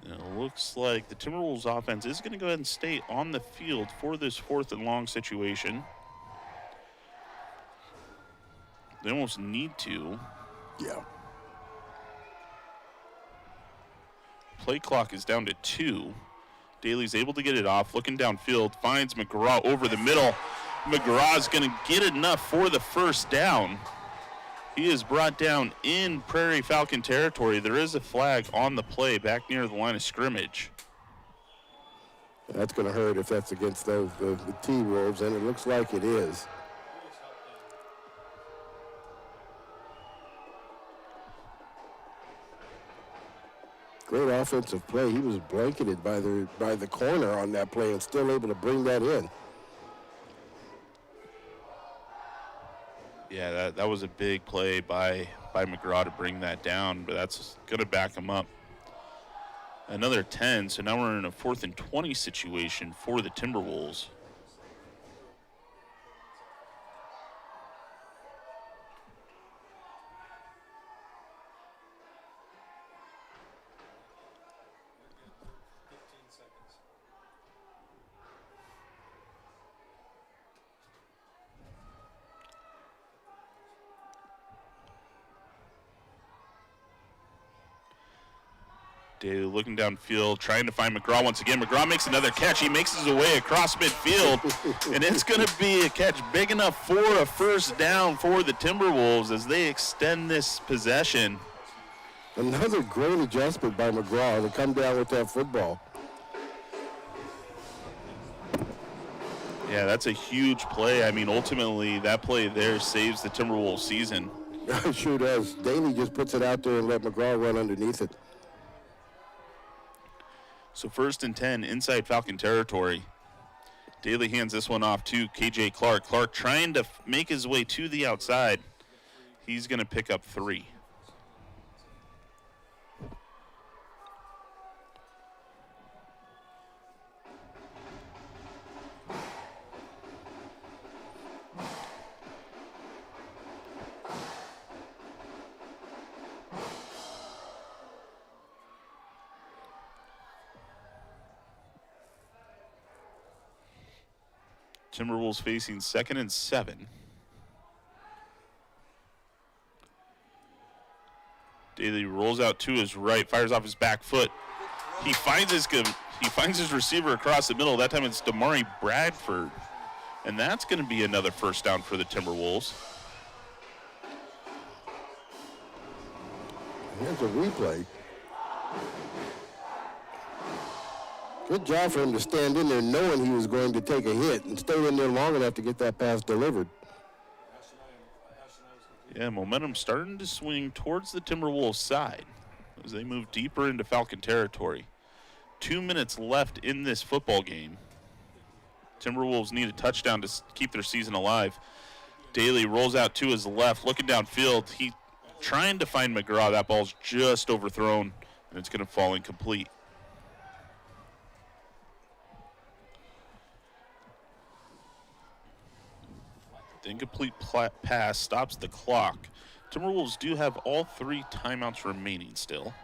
It looks like the Timberwolves offense is going to go ahead and stay on the field for this 4th and long situation. They almost need to. Yeah. Play clock is down to 2. Daly's able to get it off, looking downfield, finds McGraw over the middle. McGraw's going to get enough for the first down. He is brought down in Prairie Falcon territory. There is a flag on the play back near the line of scrimmage. That's going to hurt if that's against the T-Wolves, and it looks like it is. Great offensive play. He was blanketed by the corner on that play and still able to bring that in. Yeah, that was a big play by McGraw to bring that down, but that's going to back him up. Another 10, so now we're in a 4th and 20 situation for the Timberwolves. Daly looking downfield, trying to find McGraw once again. McGraw makes another catch. He makes his way across midfield, and it's going to be a catch big enough for a first down for the Timberwolves as they extend this possession. Another great adjustment by McGraw to come down with that football. Yeah, that's a huge play. I mean, ultimately, that play there saves the Timberwolves season. It sure does. Daly just puts it out there and let McGraw run underneath it. So 1st and 10 inside Falcon territory. Daly hands this one off to KJ Clark. Clark trying to make his way to the outside. He's going to pick up 3. Timberwolves facing 2nd and 7. Daly rolls out to his right, fires off his back foot. He finds his receiver across the middle. That time it's Damari Bradford. And that's going to be another first down for the Timberwolves. Here's a replay. Good job for him to stand in there knowing he was going to take a hit and stay in there long enough to get that pass delivered. Yeah, momentum starting to swing towards the Timberwolves side as they move deeper into Falcon territory. 2 minutes left in this football game. Timberwolves need a touchdown to keep their season alive. Daly rolls out to his left, looking downfield. He trying to find McGraw. That ball's just overthrown, and it's going to fall incomplete. The incomplete pass stops the clock. Timberwolves do have all 3 timeouts remaining still.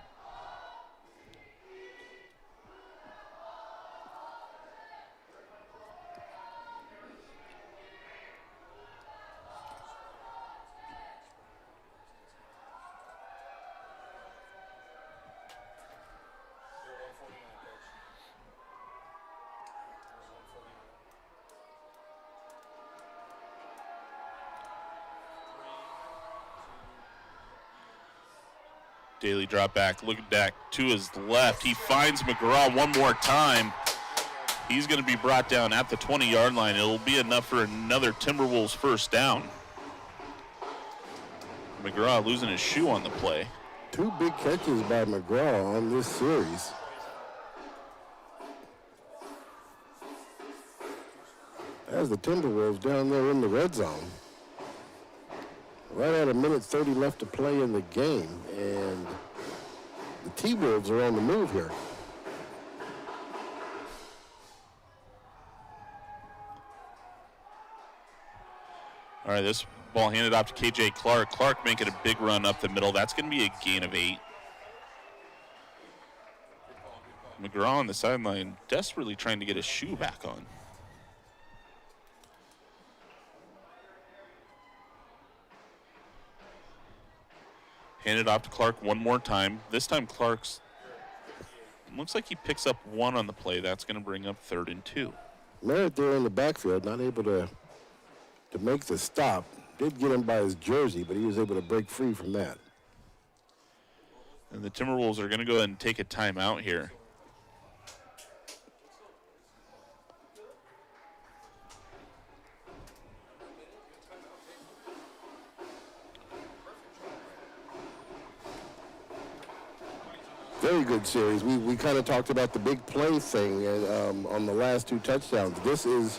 Daly drop back, looking back to his left. He finds McGraw one more time. He's going to be brought down at the 20-yard line. It'll be enough for another Timberwolves first down. McGraw losing his shoe on the play. 2 big catches by McGraw on this series. As the Timberwolves down there in the red zone. Right at 1:30 left to play in the game, and the T-Wolves are on the move here. All right, this ball handed off to KJ Clark. Clark making a big run up the middle. That's going to be a gain of 8. McGraw on the sideline desperately trying to get his shoe back on. Handed off to Clark one more time. This time Clark's looks like he picks up 1 on the play. That's going to bring up 3rd and 2. Merritt there in the backfield, not able to make the stop. Did get him by his jersey, but he was able to break free from that. And the Timberwolves are going to go ahead and take a timeout here. Very good series. We kind of talked about the big play thing on the last 2 touchdowns. This is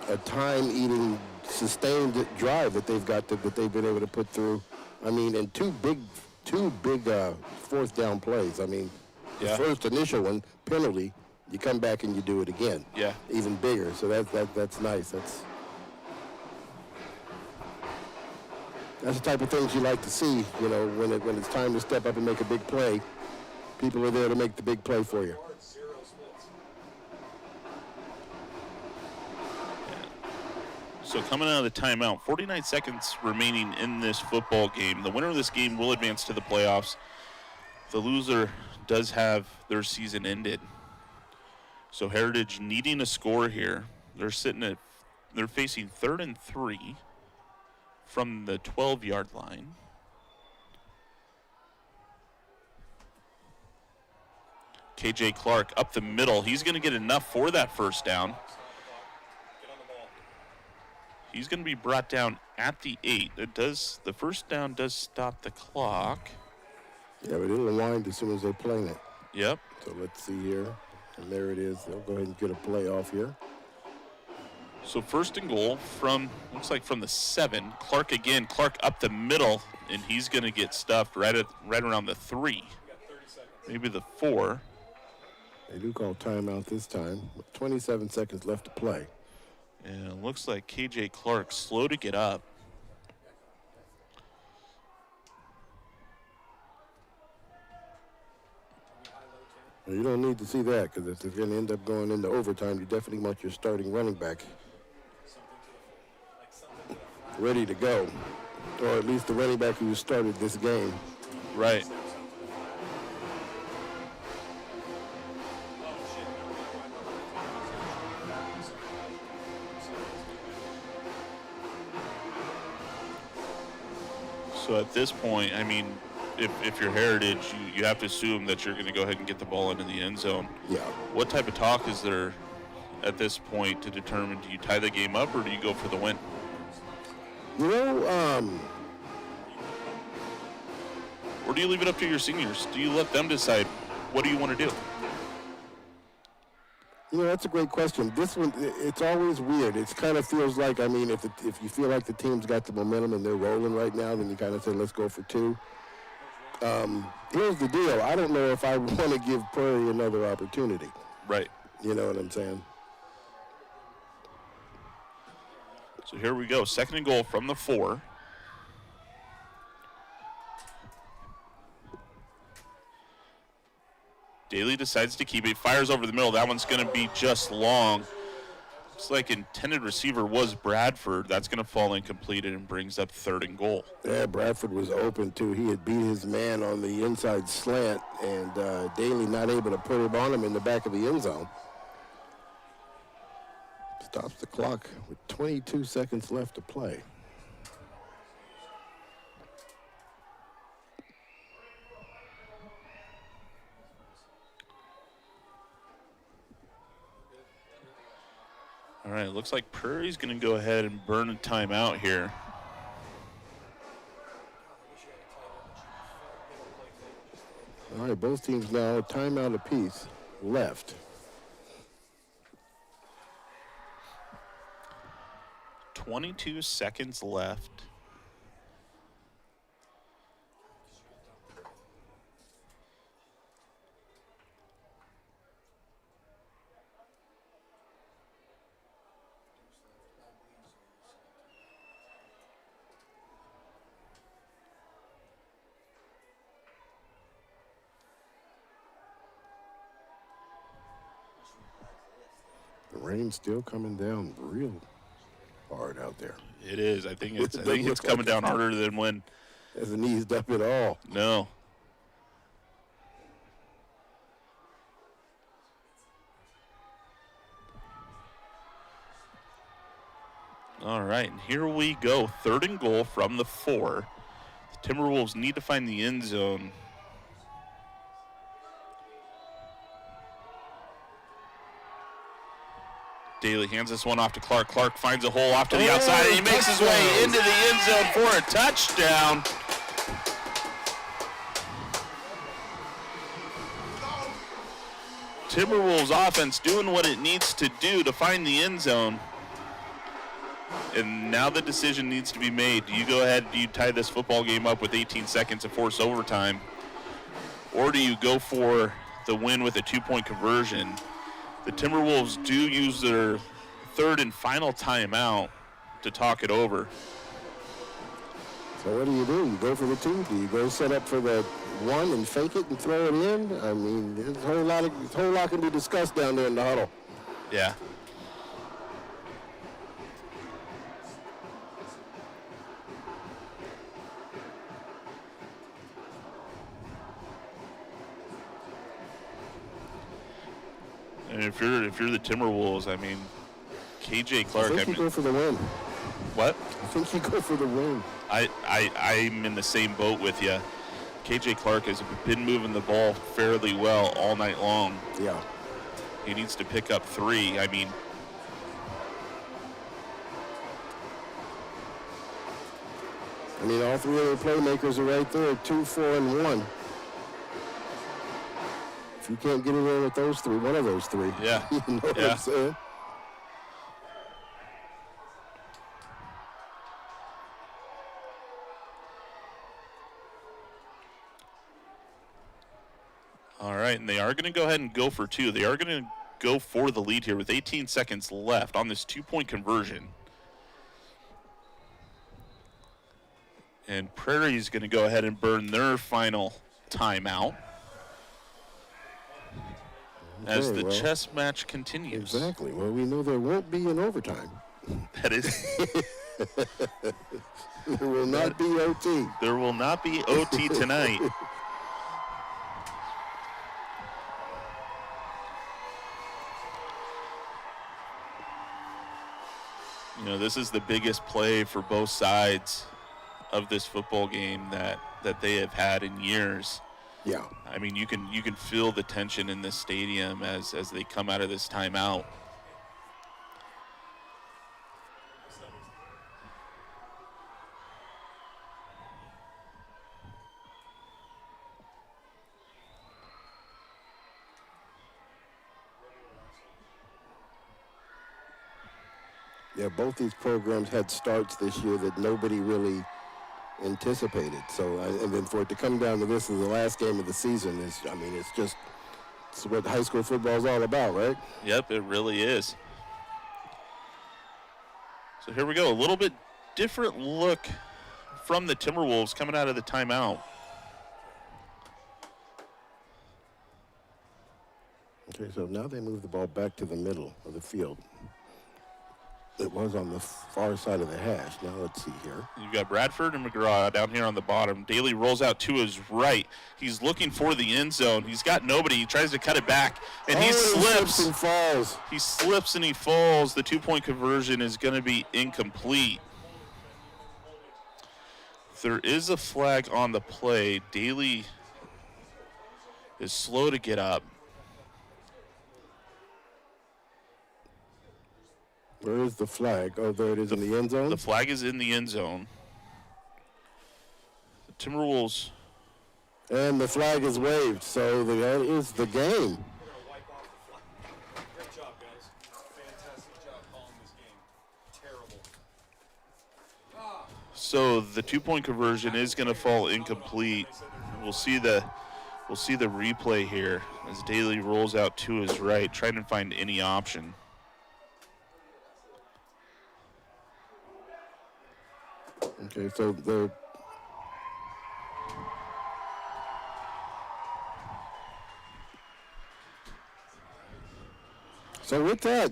a time-eating, sustained drive that they've got that they've been able to put through. I mean, and two big 4th down plays. I mean, the first initial one, penalty, you come back and you do it again. Yeah. Even bigger. So that's nice. That's the type of things you like to see, you know, when it's time to step up and make a big play. People are there to make the big play for you. So coming out of the timeout, 49 seconds remaining in this football game. The winner of this game will advance to the playoffs. the loser does have their season ended. So Heritage needing a score here. They're facing 3rd and 3 from the 12-yard line. KJ Clark up the middle. He's going to get enough for that first down. He's going to be brought down at the 8. The first down does stop the clock. Yeah, but it'll wind as soon as they play it. Yep. So let's see here. And there it is. They'll go ahead and get a play off here. So 1st and goal looks like from the 7. Clark again. Clark up the middle, and he's going to get stuffed right around the 3. Maybe the 4. They do call timeout this time. With 27 seconds left to play. And it looks like KJ Clark slow to get up. Well, you don't need to see that, because if they're going to end up going into overtime, you definitely want your starting running back ready to go, or at least the running back who started this game. Right. So at this point, I mean, if you're Heritage, you have to assume that you're going to go ahead and get the ball into the end zone. Yeah. What type of talk is there at this point to determine, do you tie the game up or do you go for the win? You know, or do you leave it up to your seniors? Do you let them decide what do you want to do? You know, that's a great question. This one, it's always weird. It kind of feels like, I mean, if you feel like the team's got the momentum and they're rolling right now, then you kind of say, let's go for 2. Here's the deal. I don't know if I want to give Prairie another opportunity. Right. You know what I'm saying? So here we go. 2nd and goal from the 4. Daly decides to keep it. Fires over the middle. That one's going to be just long. Looks like intended receiver was Bradford. That's going to fall incomplete and brings up 3rd and goal. Yeah, Bradford was open, too. He had beat his man on the inside slant, and Daly not able to put him on him in the back of the end zone. Stops the clock with 22 seconds left to play. All right, looks like Prairie's going to go ahead and burn a timeout here. All right, both teams now timeout apiece left. 22 seconds left. The rain's still coming down real hard out there. It is. I think it's coming down harder than when. Hasn't eased up at all. No. All right, and here we go. 3rd and goal from the 4. The Timberwolves need to find the end zone. Daly hands this one off to Clark. Clark finds a hole off to the outside, and he makes his way into the end zone for a touchdown. Timberwolves offense doing what it needs to do to find the end zone. And now the decision needs to be made. Do you go ahead, do you tie this football game up with 18 seconds to force overtime? Or do you go for the win with a 2-point conversion? The Timberwolves do use their 3rd and final timeout to talk it over. So what do? You go for the 2? Do you go set up for the 1 and fake it and throw it in? I mean, there's a whole lot can be discussed down there in the huddle. Yeah. And if you're the Timberwolves, I mean, KJ Clark. I think you go for the win. What? I think you go for the win. I'm in the same boat with you. KJ Clark has been moving the ball fairly well all night long. Yeah. He needs to pick up 3. I mean, all 3 other playmakers are right there, 2, 4, and 1. If you can't get it in with those 3, one of those 3. Yeah. You know what I'm saying? all right, and they are going to go ahead and go for 2. They are going to go for the lead here with 18 seconds left on this 2-point conversion. And Prairie's going to go ahead and burn their final timeout as the chess match continues. Exactly. Well, we know there won't be an overtime. That is. There will not be OT. There will not be OT tonight. This is the biggest play for both sides of this football game that they have had in years. Yeah. I mean, you can feel the tension in this stadium as they come out of this timeout. Yeah, both these programs had starts this year that nobody really anticipated. So, and then for it to come down to this as the last game of the season it's what high school football is all about, right? Yep, it really is. So here we go, a little bit different look from the Timberwolves coming out of the timeout. Okay, so now they move the ball back to the middle of the field. It was on the far side of the hash. Now let's see here. You've got Bradford and McGraw down here on the bottom. Daly rolls out to his right. He's looking for the end zone. He's got nobody. He tries to cut it back, and he slips. He falls. He slips and he falls. The 2-point conversion is going to be incomplete. There is a flag on the play. Daly is slow to get up. Where is the flag? Oh, there it is in the end zone? The flag is in the end zone. The Timberwolves. And the flag is waved, so that is the game. Great job, guys. Fantastic job calling this game. Terrible. So the 2-point conversion is going to fall incomplete. We'll see the replay here as Daly rolls out to his right, trying to find any option. Okay, so the with that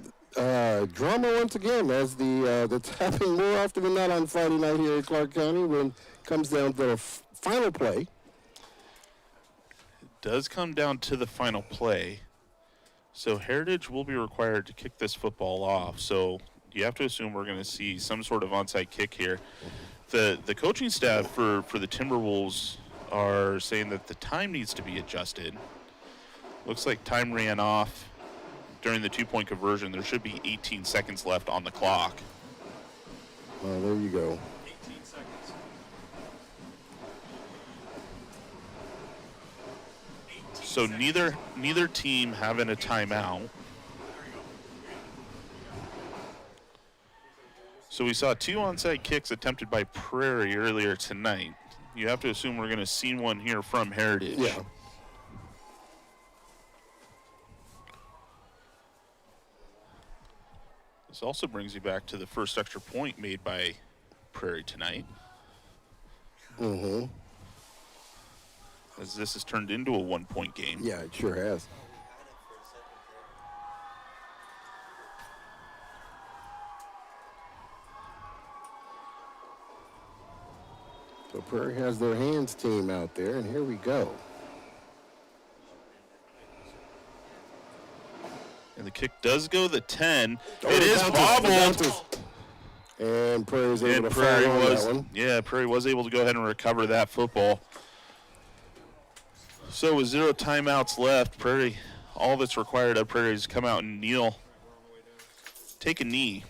drama once again, as that's happening more often than not on Friday night here in Clark County, when it comes down to the final play. It does come down to the final play. So Heritage will be required to kick this football off. So you have to assume we're going to see some sort of onside kick here. The coaching staff for the Timberwolves are saying that the time needs to be adjusted. Looks like time ran off during the 2-point conversion. There should be 18 seconds left on the clock. Well, there you go. 18 seconds. So neither team having a timeout. So we saw 2 onside kicks attempted by Prairie earlier tonight. You have to assume we're going to see one here from Heritage. Yeah. This also brings you back to the first extra point made by Prairie tonight. Mm-hmm. As this has turned into a 1-point game. Yeah, it sure has. So Prairie has their hands team out there, and here we go. And the kick does go the 10. Oh, it is bobbled. And Prairie's able And to Prairie follow was, that one. yeah, Prairie was able to go ahead and recover that football. So with 0 timeouts left, Prairie, all that's required of Prairie is come out and kneel, take a knee.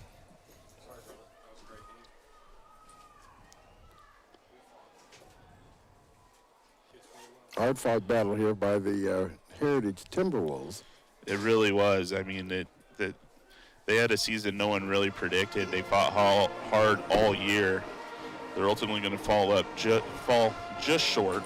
Hard-fought battle here by the Heritage Timberwolves. It really was. I mean, they had a season no one really predicted. They fought hard all year. They're ultimately going to fall just short.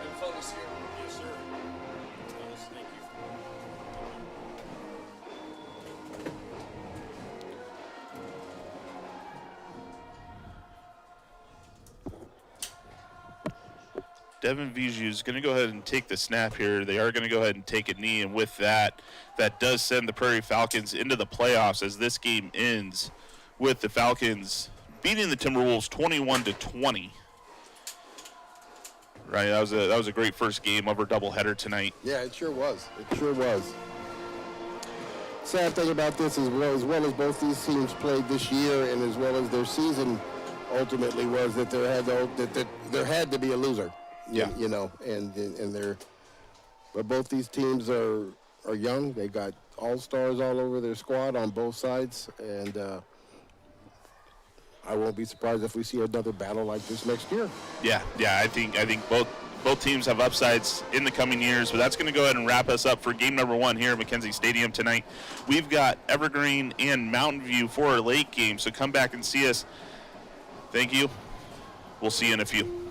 Been fun this year. Yes, sir. Yes, thank you. Devin Viju is going to go ahead and take the snap here. They are going to go ahead and take a knee, and with that, that does send the Prairie Falcons into the playoffs as this game ends with the Falcons beating the Timberwolves 21-20. Right, that was a great first game of our doubleheader tonight. Yeah, it sure was. It sure was. Sad thing about this is, well as both these teams played this year and as well as their season ultimately was, that there had to be a loser. Yeah. You know, and but both these teams are young. They got all-stars all over their squad on both sides, and I won't be surprised if we see another battle like this next year. Yeah, I think both teams have upsides in the coming years, but that's going to go ahead and wrap us up for game number 1 here at McKenzie Stadium tonight. We've got Evergreen and Mountain View for our late game, so come back and see us. Thank you. We'll see you in a few.